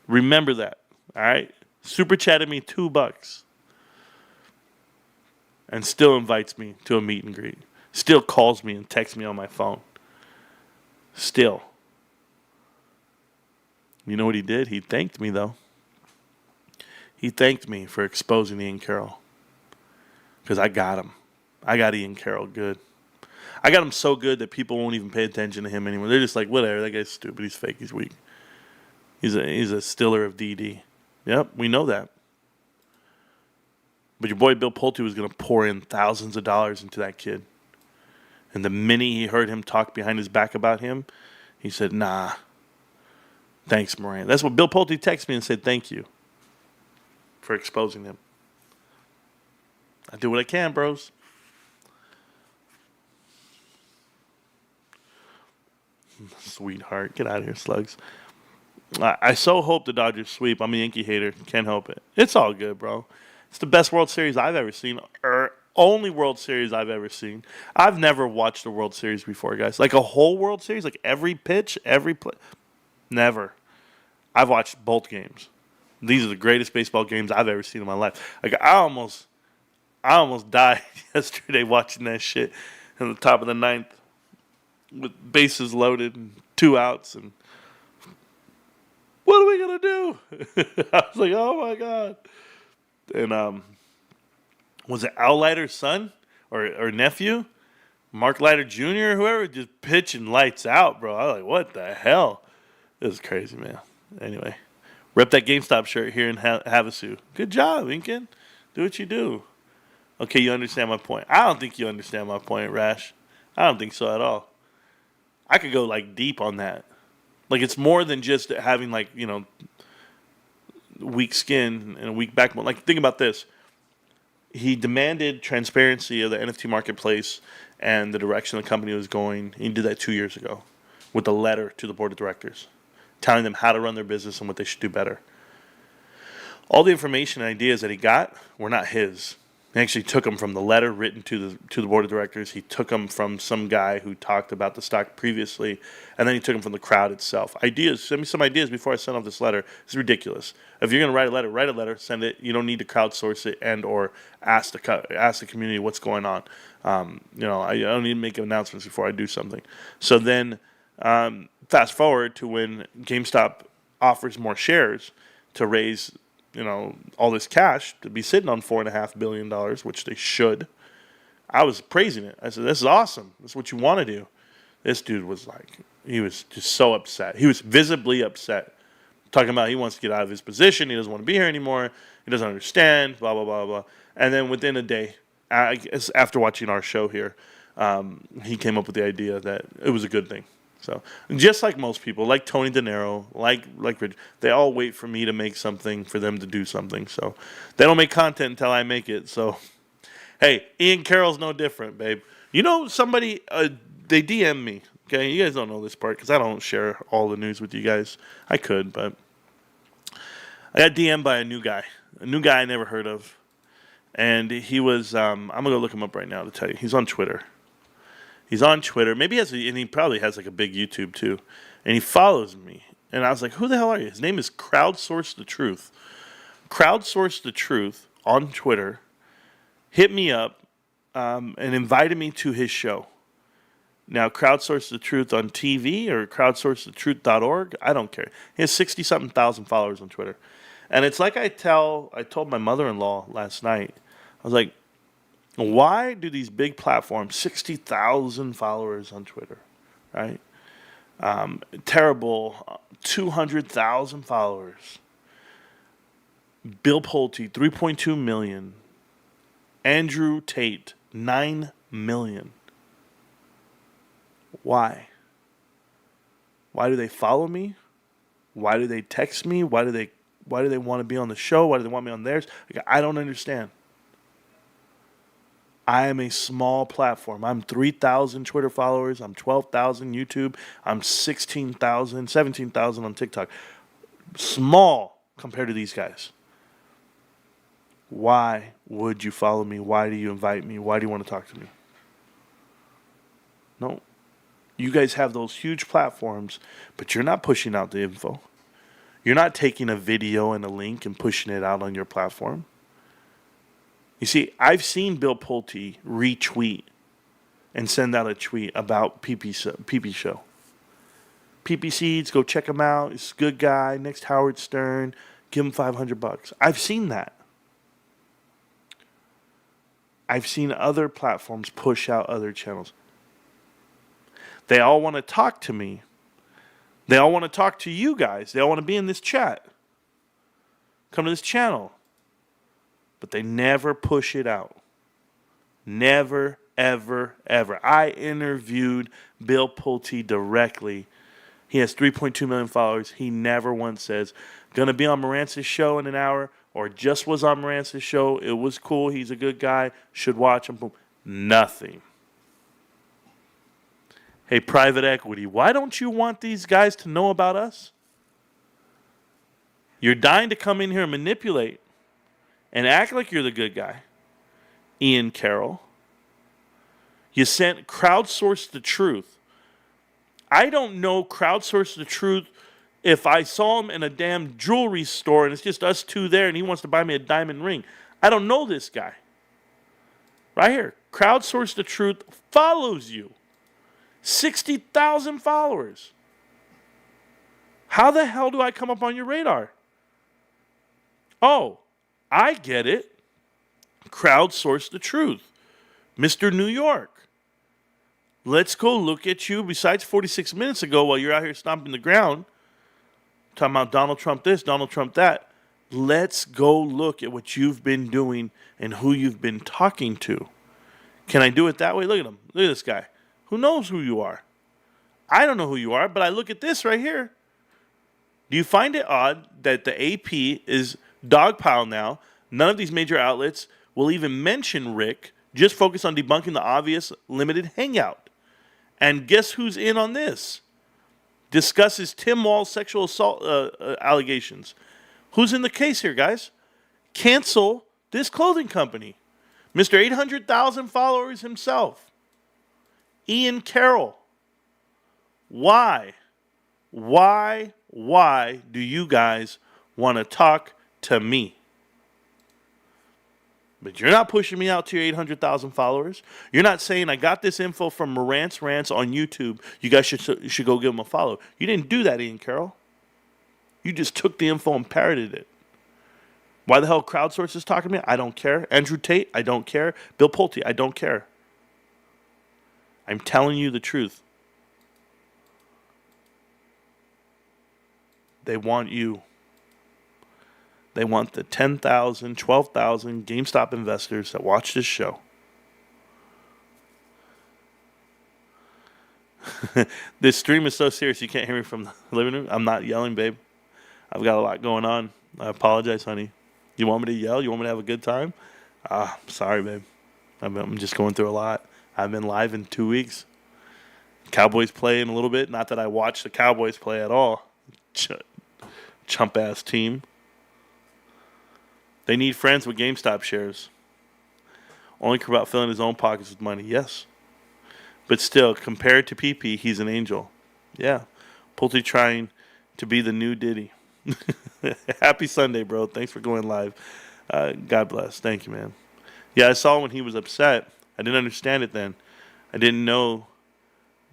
Remember that, all right? Super chatted me $2. And still invites me to a meet and greet. Still calls me and texts me on my phone. Still. You know what he did? He thanked me, though. He thanked me for exposing Ian Carroll. Because I got him. I got Ian Carroll good. I got him so good that people won't even pay attention to him anymore. They're just like, whatever, that guy's stupid, he's fake, he's weak. He's a stiller of DD. Yep, we know that. But your boy Bill Pulte was going to pour in thousands of dollars into that kid. And the minute he heard him talk behind his back about him, he said, nah. Thanks, Marantz. That's what Bill Pulte texted me and said, thank you for exposing him. I do what I can, bros. Sweetheart. Get out of here, slugs. I so hope the Dodgers sweep. I'm a Yankee hater. Can't help it. It's all good, bro. It's the best World Series I've ever seen. Only World Series I've ever seen. I've never watched a World Series before, guys. Like a whole World Series, like every pitch, every play. Never. I've watched both games. These are the greatest baseball games I've ever seen in my life. Like I I almost died yesterday watching that shit in the top of the ninth with bases loaded and 2 outs. And what are we going to do? I was like, oh, my God. And was it Al Leiter's son or nephew? Mark Leiter Jr. or whoever, just pitching lights out, bro. I was like, what the hell? It was crazy, man. Anyway, rep that GameStop shirt here in Havasu. Good job, Incan. Do what you do. Okay, you understand my point. I don't think you understand my point, Rash. I don't think so at all. I could go, like, deep on that. Like, it's more than just having, like, you know, weak skin and a weak backbone. Like, think about this. He demanded transparency of the NFT marketplace and the direction the company was going. He did that 2 years ago with a letter to the board of directors telling them how to run their business and what they should do better. All the information and ideas that he got were not his. He actually took them from the letter written to the board of directors. He took them from some guy who talked about the stock previously, and then he took them from the crowd itself. Ideas. Send me some ideas before I send off this letter. It's ridiculous. If you're going to write a letter, send it. You don't need to crowdsource it and or ask the community what's going on. You know, I don't need to make announcements before I do something. So then, fast forward to when GameStop offers more shares to raise, you know, all this cash to be sitting on $4.5 billion, which they should. I was praising it. I said, this is awesome. This is what you want to do. This dude was like, he was just so upset. He was visibly upset. Talking about he wants to get out of his position. He doesn't want to be here anymore. He doesn't understand, blah, blah, blah, blah. And then within a day, I guess after watching our show here, he came up with the idea that it was a good thing. So just like most people, like Tony De Niro, like Rich, they all wait for me to make something for them to do something. So they don't make content until I make it. So, hey, Ian Carroll's no different, babe. You know, somebody, they DM me. Okay, you guys don't know this part because I don't share all the news with you guys. I could, but I got DM'd by a new guy I never heard of. And he was, I'm going to go look him up right now to tell you. He's on Twitter. Maybe he probably has like a big YouTube too. And he follows me. And I was like, who the hell are you? His name is Crowdsource the Truth. Crowdsource the Truth on Twitter hit me up and invited me to his show. Now, Crowdsource the Truth on TV or crowdsourcethetruth.org, I don't care. He has 60-something thousand followers on Twitter. And it's like I told my mother-in-law last night, I was like, why do these big platforms, 60,000 followers on Twitter, right? Terrible, 200,000 followers. Bill Pulte, 3.2 million. Andrew Tate, 9 million. Why? Why do they follow me? Why do they text me? Why do they want to be on the show? Why do they want me on theirs? Like, I don't understand. I am a small platform. I'm 3,000 Twitter followers. I'm 12,000 YouTube. I'm 16,000, 17,000 on TikTok. Small compared to these guys. Why would you follow me? Why do you invite me? Why do you want to talk to me? No. You guys have those huge platforms, but you're not pushing out the info. You're not taking a video and a link and pushing it out on your platform. You see, I've seen Bill Pulte retweet and send out a tweet about PP Show. PP Seeds, go check him out. He's a good guy. Next Howard Stern. Give him $500. I've seen that. I've seen other platforms push out other channels. They all want to talk to me. They all want to talk to you guys. They all want to be in this chat. Come to this channel. But they never push it out. Never, ever, ever. I interviewed Bill Pulte directly. He has 3.2 million followers. He never once says, gonna be on Marantz's show in an hour, or just was on Marantz's show. It was cool. He's a good guy. Should watch him. Boom. Nothing. Hey, private equity, why don't you want these guys to know about us? You're dying to come in here and manipulate and act like you're the good guy. Ian Carroll. You sent Crowdsource the Truth. I don't know Crowdsource the Truth if I saw him in a damn jewelry store and it's just us two there and he wants to buy me a diamond ring. I don't know this guy. Right here. Crowdsource the Truth follows you. 60,000 followers. How the hell do I come up on your radar? Oh, I get it. Crowdsource the Truth. Mr. New York. Let's go look at you. Besides 46 minutes ago, while you're out here stomping the ground, talking about Donald Trump this, Donald Trump that. Let's go look at what you've been doing and who you've been talking to. Can I do it that way? Look at him. Look at this guy. Who knows who you are? I don't know who you are, but I look at this right here. Do you find it odd that the AP is dogpile now? None of these major outlets will even mention Rick. Just focus on debunking the obvious limited hangout. And guess who's in on this? Discusses Tim Wall's sexual assault allegations. Who's in the case here, guys? Cancel this clothing company. Mr. 800,000 followers himself. Ian Carroll. Why do you guys want to talk to me? But you're not pushing me out to your 800,000 followers. You're not saying, I got this info from Marantz Rantz on YouTube. You guys should go give him a follow. You didn't do that, Ian Carroll. You just took the info and parroted it. Why the hell Crowdsource is talking to me? I don't care. Andrew Tate, I don't care. Bill Pulte, I don't care. I'm telling you the truth. They want you. They want the 10,000, 12,000 GameStop investors that watch this show. This stream is so serious you can't hear me from the living room. I'm not yelling, babe. I've got a lot going on. I apologize, honey. You want me to yell? You want me to have a good time? Sorry, babe. I'm just going through a lot. I've been live in 2 weeks. Cowboys playing a little bit. Not that I watch the Cowboys play at all. Chump-ass team. They need friends with GameStop shares. Only care about filling his own pockets with money. Yes. But still, compared to PP, he's an angel. Yeah. Pulte trying to be the new Diddy. Happy Sunday, bro. Thanks for going live. God bless. Thank you, man. Yeah, I saw when he was upset. I didn't understand it then. I didn't know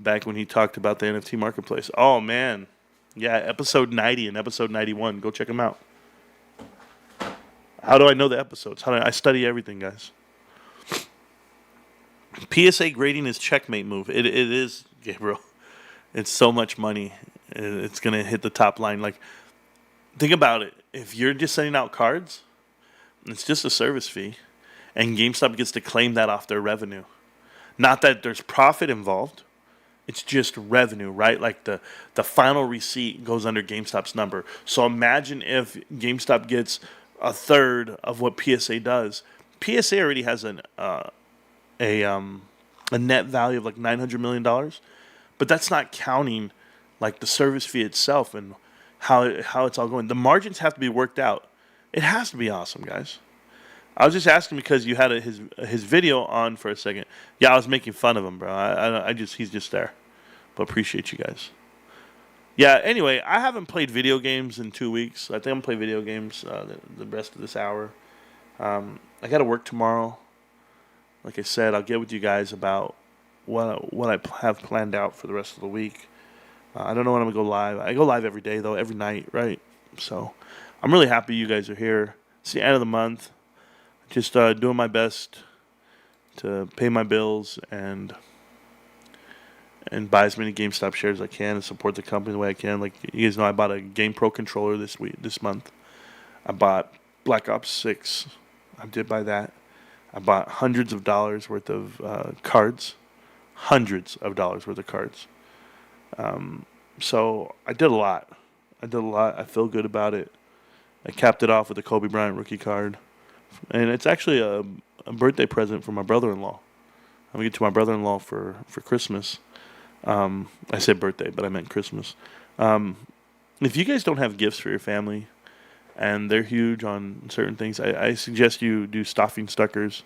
back when he talked about the NFT marketplace. Oh, man. Yeah, episode 90 and episode 91. Go check them out. How do I know the episodes? I study everything, guys. PSA grading is checkmate move. It is, Gabriel. It's so much money. It's going to hit the top line. Like, think about it. If you're just sending out cards, it's just a service fee. And GameStop gets to claim that off their revenue. Not that there's profit involved. It's just revenue, right? Like the final receipt goes under GameStop's number. So imagine if GameStop gets a third of what PSA does. PSA already has a net value of like $900 million. But that's not counting like the service fee itself and how it's all going. The margins have to be worked out. It has to be awesome, guys. I was just asking because you had his video on for a second. Yeah, I was making fun of him, bro. He's just there. But appreciate you guys. Yeah, anyway, I haven't played video games in 2 weeks. I think I'm going to play video games the rest of this hour. I got to work tomorrow. Like I said, I'll get with you guys about what I have planned out for the rest of the week. I don't know when I'm going to go live. I go live every day, though, every night, right? So I'm really happy you guys are here. It's the end of the month. Just doing my best to pay my bills and buy as many GameStop shares as I can and support the company the way I can. Like you guys know, I bought a GamePro controller this month. I bought Black Ops 6. I did buy that. I bought hundreds of dollars worth of cards. Hundreds of dollars worth of cards. So I did a lot. I feel good about it. I capped it off with a Kobe Bryant rookie card. And it's actually a birthday present for my brother-in-law. I'm going to get to my brother-in-law for Christmas. I said birthday, but I meant Christmas. If you guys don't have gifts for your family, and they're huge on certain things, I suggest you do stocking stuffers.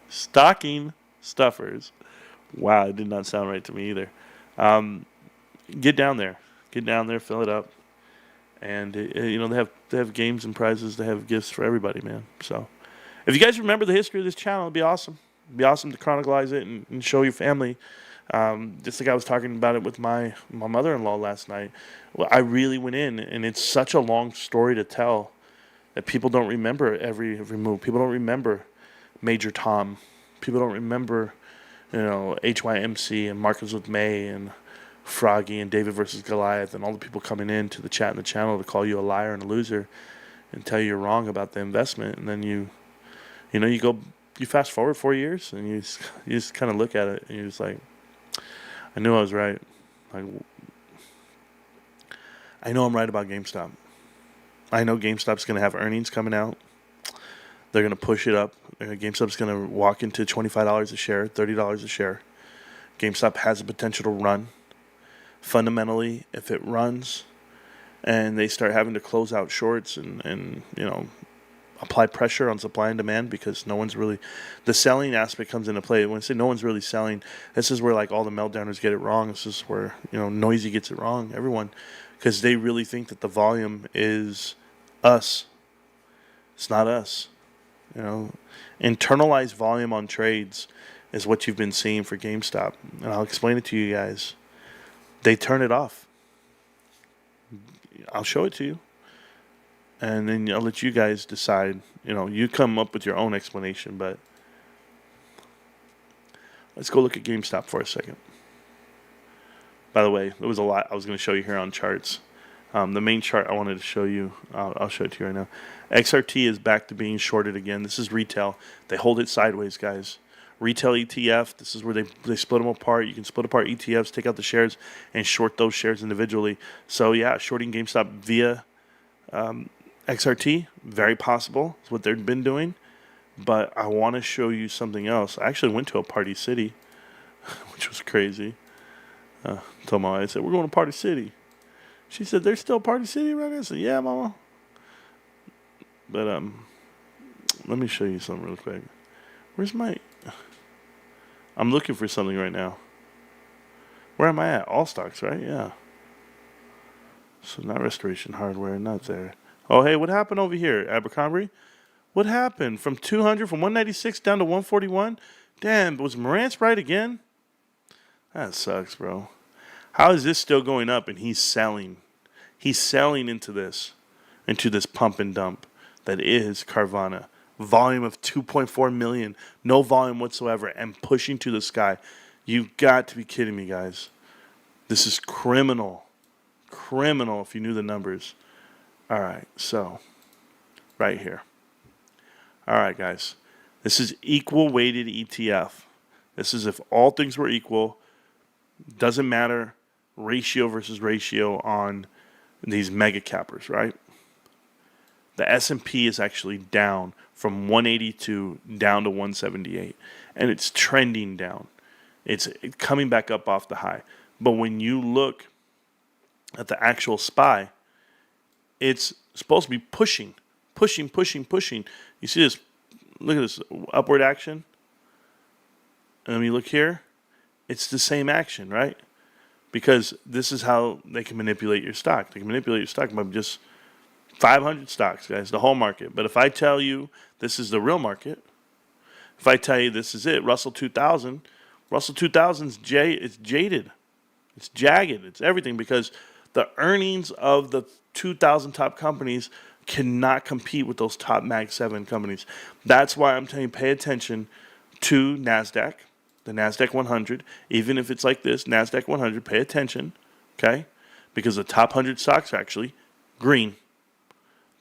Stocking stuffers. Wow, it did not sound right to me either. Get down there, fill it up. And they have games and prizes. They have gifts for everybody, man. So if you guys remember the history of this channel, it'd be awesome. It'd be awesome to chronicleize it and show your family. Just like I was talking about it with my mother-in-law last night. Well, I really went in, and it's such a long story to tell that people don't remember every move. People don't remember Major Tom. People don't remember, HYMC and Marcus with May and Froggy and David versus Goliath and all the people coming in to the chat in the channel to call you a liar and a loser and tell you you're wrong about the investment. And then you fast forward 4 years and you just kind of look at it and you're just like, I knew I was right. I know I'm right about GameStop. I know GameStop's going to have earnings coming out. They're going to push it up. GameStop's going to walk into $25 a share, $30 a share. GameStop has the potential to run. Fundamentally, if it runs and they start having to close out shorts and apply pressure on supply and demand because no one's really, the selling aspect comes into play. When I say no one's really selling, this is where like all the meltdowners get it wrong. This is where, Noisy gets it wrong. Everyone, because they really think that the volume is us. It's not us. Internalized volume on trades is what you've been seeing for GameStop. And I'll explain it to you guys. They turn it off. I'll show it to you. And then I'll let you guys decide. You come up with your own explanation. But let's go look at GameStop for a second. By the way, there was a lot I was going to show you here on charts. The main chart I wanted to show you, I'll show it to you right now. XRT is back to being shorted again. This is retail. They hold it sideways, guys. Retail ETF, this is where they split them apart. You can split apart ETFs, take out the shares, and short those shares individually. So, yeah, shorting GameStop via XRT, very possible. It's what they've been doing. But I want to show you something else. I actually went to a Party City, which was crazy. Told my wife, I said, we're going to Party City. She said, there's still Party City right here? I said, yeah, Mama. But let me show you something real quick. Where's my... I'm looking for something right now. Where am I at? All stocks, right? Yeah. So not Restoration Hardware, not there. Oh, hey, what happened over here, Abercrombie? What happened? From 200, from 196 down to 141? Damn, was Marantz right again? That sucks, bro. How is this still going up and he's selling? He's selling into this pump and dump that is Carvana. Volume of 2.4 million, no volume whatsoever, and pushing to the sky. You've got to be kidding me, guys. This is criminal. Criminal if you knew the numbers. All right, so right here. All right, guys. This is equal weighted ETF. This is if all things were equal. Doesn't matter ratio versus ratio on these mega cappers, right? The S&P is actually down from 182 down to 178, and it's trending down. It's coming back up off the high. But when you look at the actual SPY, it's supposed to be pushing. You see this? Look at this upward action. And when you look here, it's the same action, right? Because this is how they can manipulate your stock. They can manipulate your stock by just 500 stocks, guys, the whole market. But if I tell you this is the real market, if I tell you this is it, Russell 2000 is jaded. It's jagged. It's everything because the earnings of the 2,000 top companies cannot compete with those top Mag 7 companies. That's why I'm telling you, pay attention to NASDAQ, the NASDAQ 100. Even if it's like this, NASDAQ 100, pay attention, okay? Because the top 100 stocks are actually green.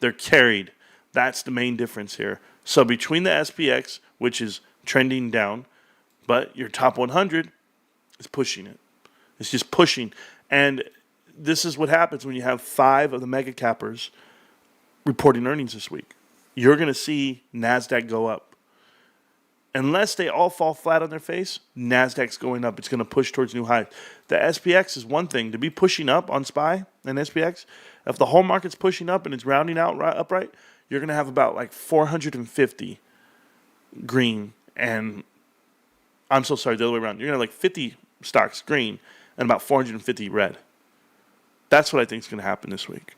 They're carried. That's the main difference here. So between the SPX, which is trending down, but your top 100 is pushing it. It's just pushing. And this is what happens when you have 5 of the mega cappers reporting earnings this week. You're going to see NASDAQ go up. Unless they all fall flat on their face, NASDAQ's going up. It's going to push towards new highs. The SPX is one thing. To be pushing up on SPY and SPX, if the whole market's pushing up and it's rounding out upright, you're going to have about like 450 green and, I'm so sorry, the other way around. You're going to have like 50 stocks green and about 450 red. That's what I think is going to happen this week.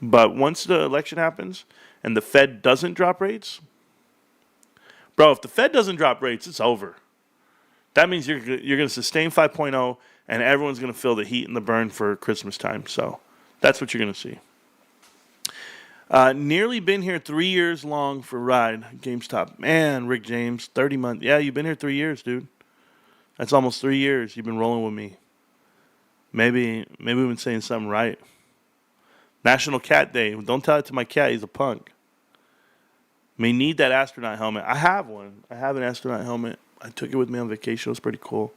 But once the election happens and the Fed doesn't drop rates, bro, if the Fed doesn't drop rates, it's over. That means you're going to sustain 5.0 and everyone's going to feel the heat and the burn for Christmas time. So that's what you're going to see. Nearly been here 3 years long for ride. GameStop. Man, Rick James, 30 months. Yeah, you've been here 3 years, dude. That's almost 3 years you've been rolling with me. Maybe we've been saying something right. National Cat Day. Don't tell it to my cat. He's a punk. May need that astronaut helmet. I have one. I have an astronaut helmet. I took it with me on vacation. It was pretty cool.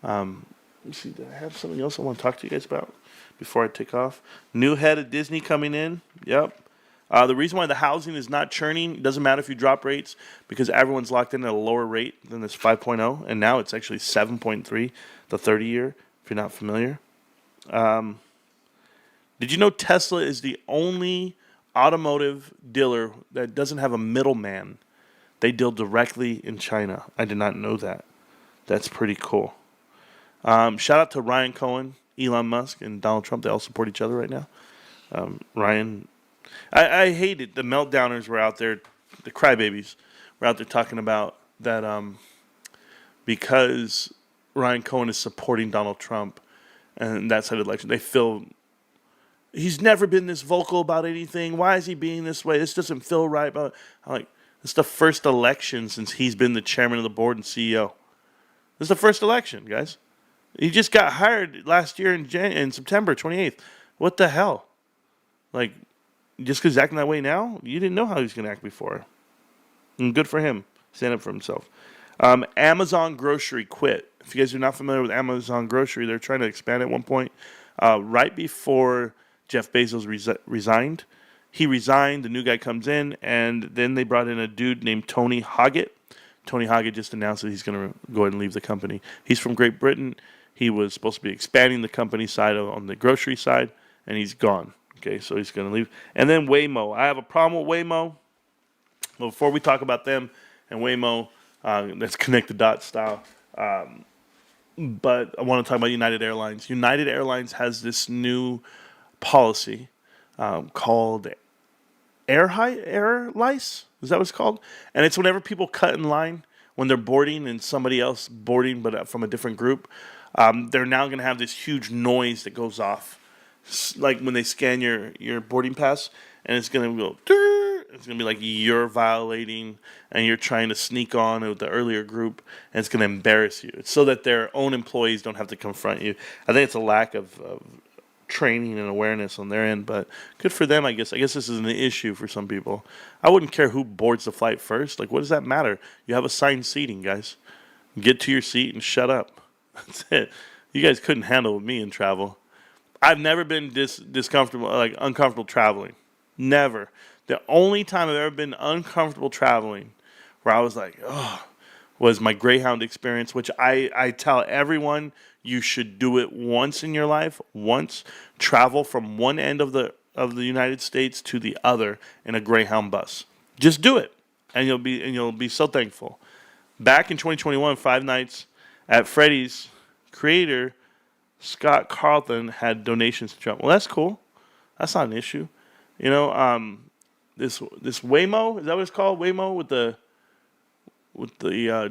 Let me see. Do I have something else I want to talk to you guys about before I take off? New head of Disney coming in. Yep. The reason why the housing is not churning, it doesn't matter if you drop rates, because everyone's locked in at a lower rate than this 5.0, and now it's actually 7.3, the 30-year, if you're not familiar. Did you know Tesla is the only automotive dealer that doesn't have a middleman? They deal directly in China. I did not know that. That's pretty cool. Shout out to Ryan Cohen, Elon Musk, and Donald Trump. They all support each other right now. Ryan... I hate it. The meltdowners were out there, the crybabies were out there talking about that because Ryan Cohen is supporting Donald Trump and that side of the election. They feel he's never been this vocal about anything. Why is he being this way? This doesn't feel right. I'm like, it's the first election since he's been the chairman of the board and CEO. This is the first election, guys. He just got hired last year in September 28th. What the hell? Like, just because he's acting that way now, you didn't know how he was going to act before. And good for him. Stand up for himself. Amazon Grocery quit. If you guys are not familiar with Amazon Grocery, they're trying to expand at one point. Right before Jeff Bezos resigned. He resigned, the new guy comes in, and then they brought in a dude named Tony Hoggett. Tony Hoggett just announced that he's going to go ahead and leave the company. He's from Great Britain. He was supposed to be expanding the company side on the grocery side, and he's gone. Okay, so he's going to leave. And then Waymo. I have a problem with Waymo. Well, before we talk about them and Waymo, that's connect the dots style. But I want to talk about United Airlines. United Airlines has this new policy called Air Lice. Is that what it's called? And it's whenever people cut in line when they're boarding and somebody else boarding but from a different group, they're now going to have this huge noise that goes off. Like when they scan your boarding pass, and it's going to go, it's going to be like you're violating and you're trying to sneak on with the earlier group, and it's going to embarrass you. It's so that their own employees don't have to confront you. I think it's a lack of training and awareness on their end, but good for them, I guess. I guess this is an issue for some people. I wouldn't care who boards the flight first. Like, what does that matter? You have assigned seating, guys. Get to your seat and shut up. That's it. You guys couldn't handle me in travel. I've never been discomfortable, like uncomfortable traveling. Never. The only time I've ever been uncomfortable traveling where I was like, oh, was my Greyhound experience, which I tell everyone you should do it once in your life. Once. Travel from one end of the United States to the other in a Greyhound bus. Just do it, and you'll be so thankful. Back in 2021, 5 nights at Freddy's, creator Scott Carlton had donations to Trump. Well, that's cool. That's not an issue. You know, this Waymo, is that what it's called? Waymo with the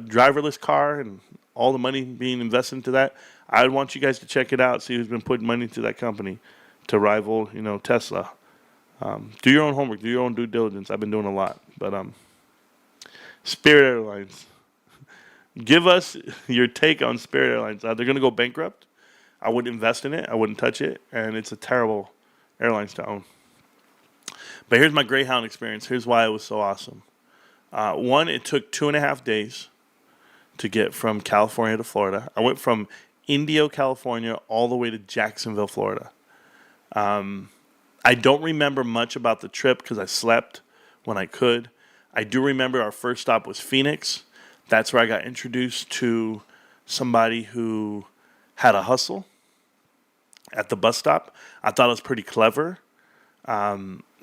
driverless car and all the money being invested into that. I want you guys to check it out. See who's been putting money into that company to rival, Tesla. Do your own homework. Do your own due diligence. I've been doing a lot. But Spirit Airlines. Give us your take on Spirit Airlines. They're going to go bankrupt. I wouldn't invest in it. I wouldn't touch it. And it's a terrible airlines to own. But here's my Greyhound experience. Here's why it was so awesome. One, it took 2.5 days to get from California to Florida. I went from Indio, California, all the way to Jacksonville, Florida. I don't remember much about the trip because I slept when I could. I do remember our first stop was Phoenix. That's where I got introduced to somebody who had a hustle at the bus stop. I thought it was pretty clever.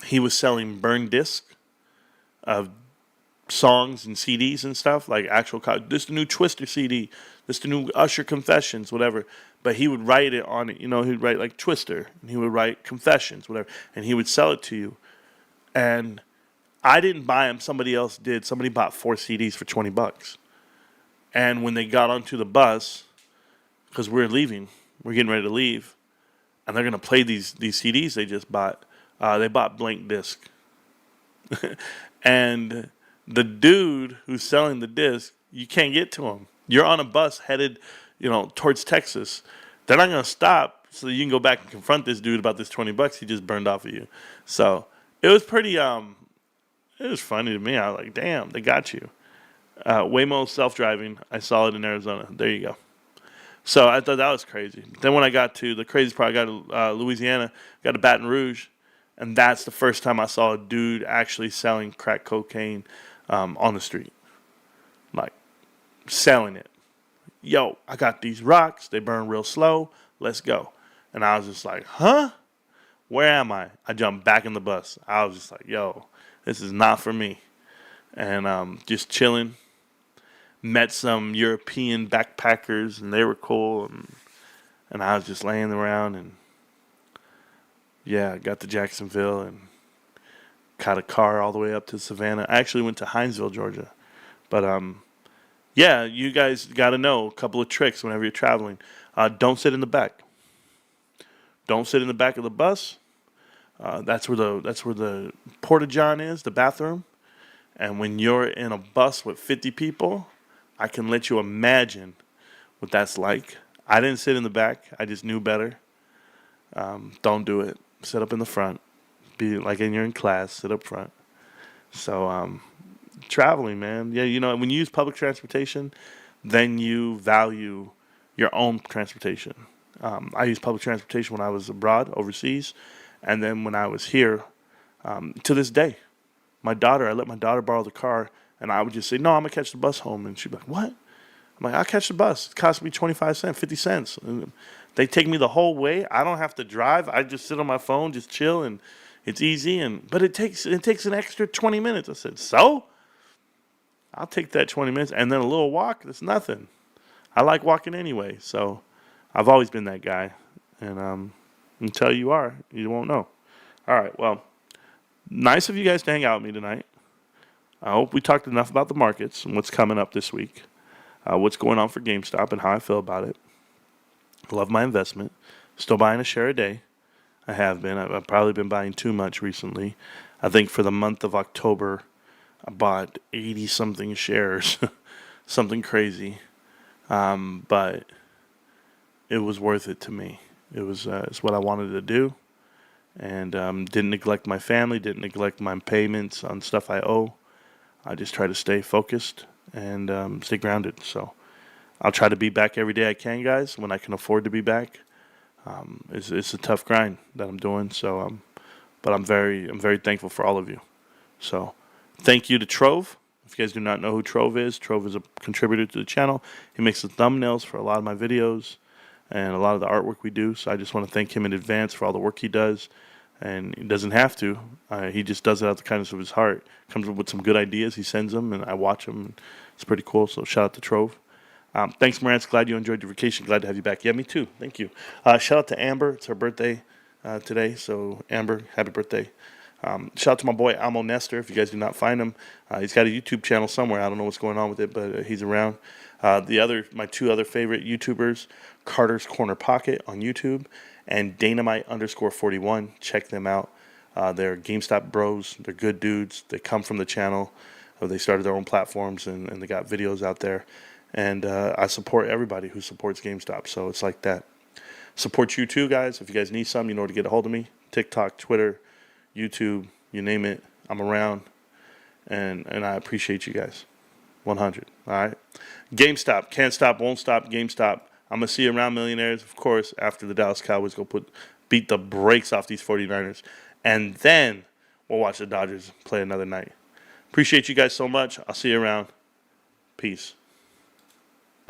He was selling burned discs of songs and CDs and stuff, like actual. This is the new Twister CD. This is the new Usher Confessions, whatever. But he would write it on it. You know, he'd write like Twister. And he would write Confessions, whatever. And he would sell it to you. And I didn't buy them. Somebody else did. Somebody bought 4 CDs for $20. And when they got onto the bus, because we're leaving, we're getting ready to leave, and they're going to play these CDs they just bought. They bought blank disc. And the dude who's selling the disc, you can't get to him. You're on a bus headed, towards Texas. They're not going to stop so that you can go back and confront this dude about this $20 he just burned off of you. So it was pretty, it was funny to me. I was like, damn, they got you. Waymo self-driving. I saw it in Arizona. There you go. So I thought that was crazy. Then when I got to the craziest part, I got to Louisiana, got to Baton Rouge, and that's the first time I saw a dude actually selling crack cocaine on the street. Like, selling it. Yo, I got these rocks. They burn real slow. Let's go. And I was just like, huh? Where am I? I jumped back in the bus. I was just like, yo, this is not for me. And just chilling. Met some European backpackers, and they were cool. And I was just laying around, and yeah, got to Jacksonville and caught a car all the way up to Savannah. I actually went to Hinesville, Georgia. But yeah, you guys got to know a couple of tricks whenever you're traveling. Don't sit in the back. Don't sit in the back of the bus. That's where the porta-john is, the bathroom. And when you're in a bus with 50 people, I can let you imagine what that's like. I didn't sit in the back. I just knew better. Don't do it. Sit up in the front. Be like you're in class. Sit up front. So traveling, man. Yeah, when you use public transportation, then you value your own transportation. I used public transportation when I was abroad, overseas. And then when I was here, to this day, I let my daughter borrow the car, and I would just say, no, I'm going to catch the bus home. And she'd be like, what? I'm like, I'll catch the bus. It costs me 25 cents, 50 cents. And they take me the whole way. I don't have to drive. I just sit on my phone, just chill, and it's easy. But it takes an extra 20 minutes. I said, so? I'll take that 20 minutes. And then a little walk, that's nothing. I like walking anyway. So I've always been that guy. And until you are, you won't know. All right, well, nice of you guys to hang out with me tonight. I hope we talked enough about the markets and what's coming up this week, what's going on for GameStop and how I feel about it. Love my investment. Still buying a share a day. I have been. I've probably been buying too much recently. I think for the month of October, I bought 80-something shares. Something crazy. But it was worth it to me. It's what I wanted to do. And didn't neglect my family, didn't neglect my payments on stuff I owe. I just try to stay focused and stay grounded. So I'll try to be back every day I can, guys, when I can afford to be back. It's a tough grind that I'm doing. So, but I'm very thankful for all of you. So thank you to Trove. If you guys do not know who Trove is a contributor to the channel. He makes the thumbnails for a lot of my videos and a lot of the artwork we do. So I just want to thank him in advance for all the work he does. And he doesn't have to. He just does it out of the kindness of his heart. Comes up with some good ideas. He sends them, and I watch them. It's pretty cool. So shout out to Trove. Thanks, Marantz. Glad you enjoyed your vacation. Glad to have you back. Yeah, me too. Thank you. Shout out to Amber. It's her birthday today. So Amber, happy birthday. Shout out to my boy Amo Nestor. If you guys do not find him, he's got a YouTube channel somewhere. I don't know what's going on with it, but he's around. My two other favorite YouTubers, Carter's Corner Pocket on YouTube and Dynamite_41. Check them out. They're GameStop bros. They're good dudes. They come from the channel. They started their own platforms and they got videos out there. And I support everybody who supports GameStop. So it's like that. Support you too, guys. If you guys need something, you know where to get a hold of me. TikTok, Twitter, YouTube, you name it. I'm around. And I appreciate you guys. 100. All right. GameStop. Can't stop, won't stop. GameStop. I'm going to see you around millionaires, of course, after the Dallas Cowboys go beat the brakes off these 49ers. And then we'll watch the Dodgers play another night. Appreciate you guys so much. I'll see you around. Peace.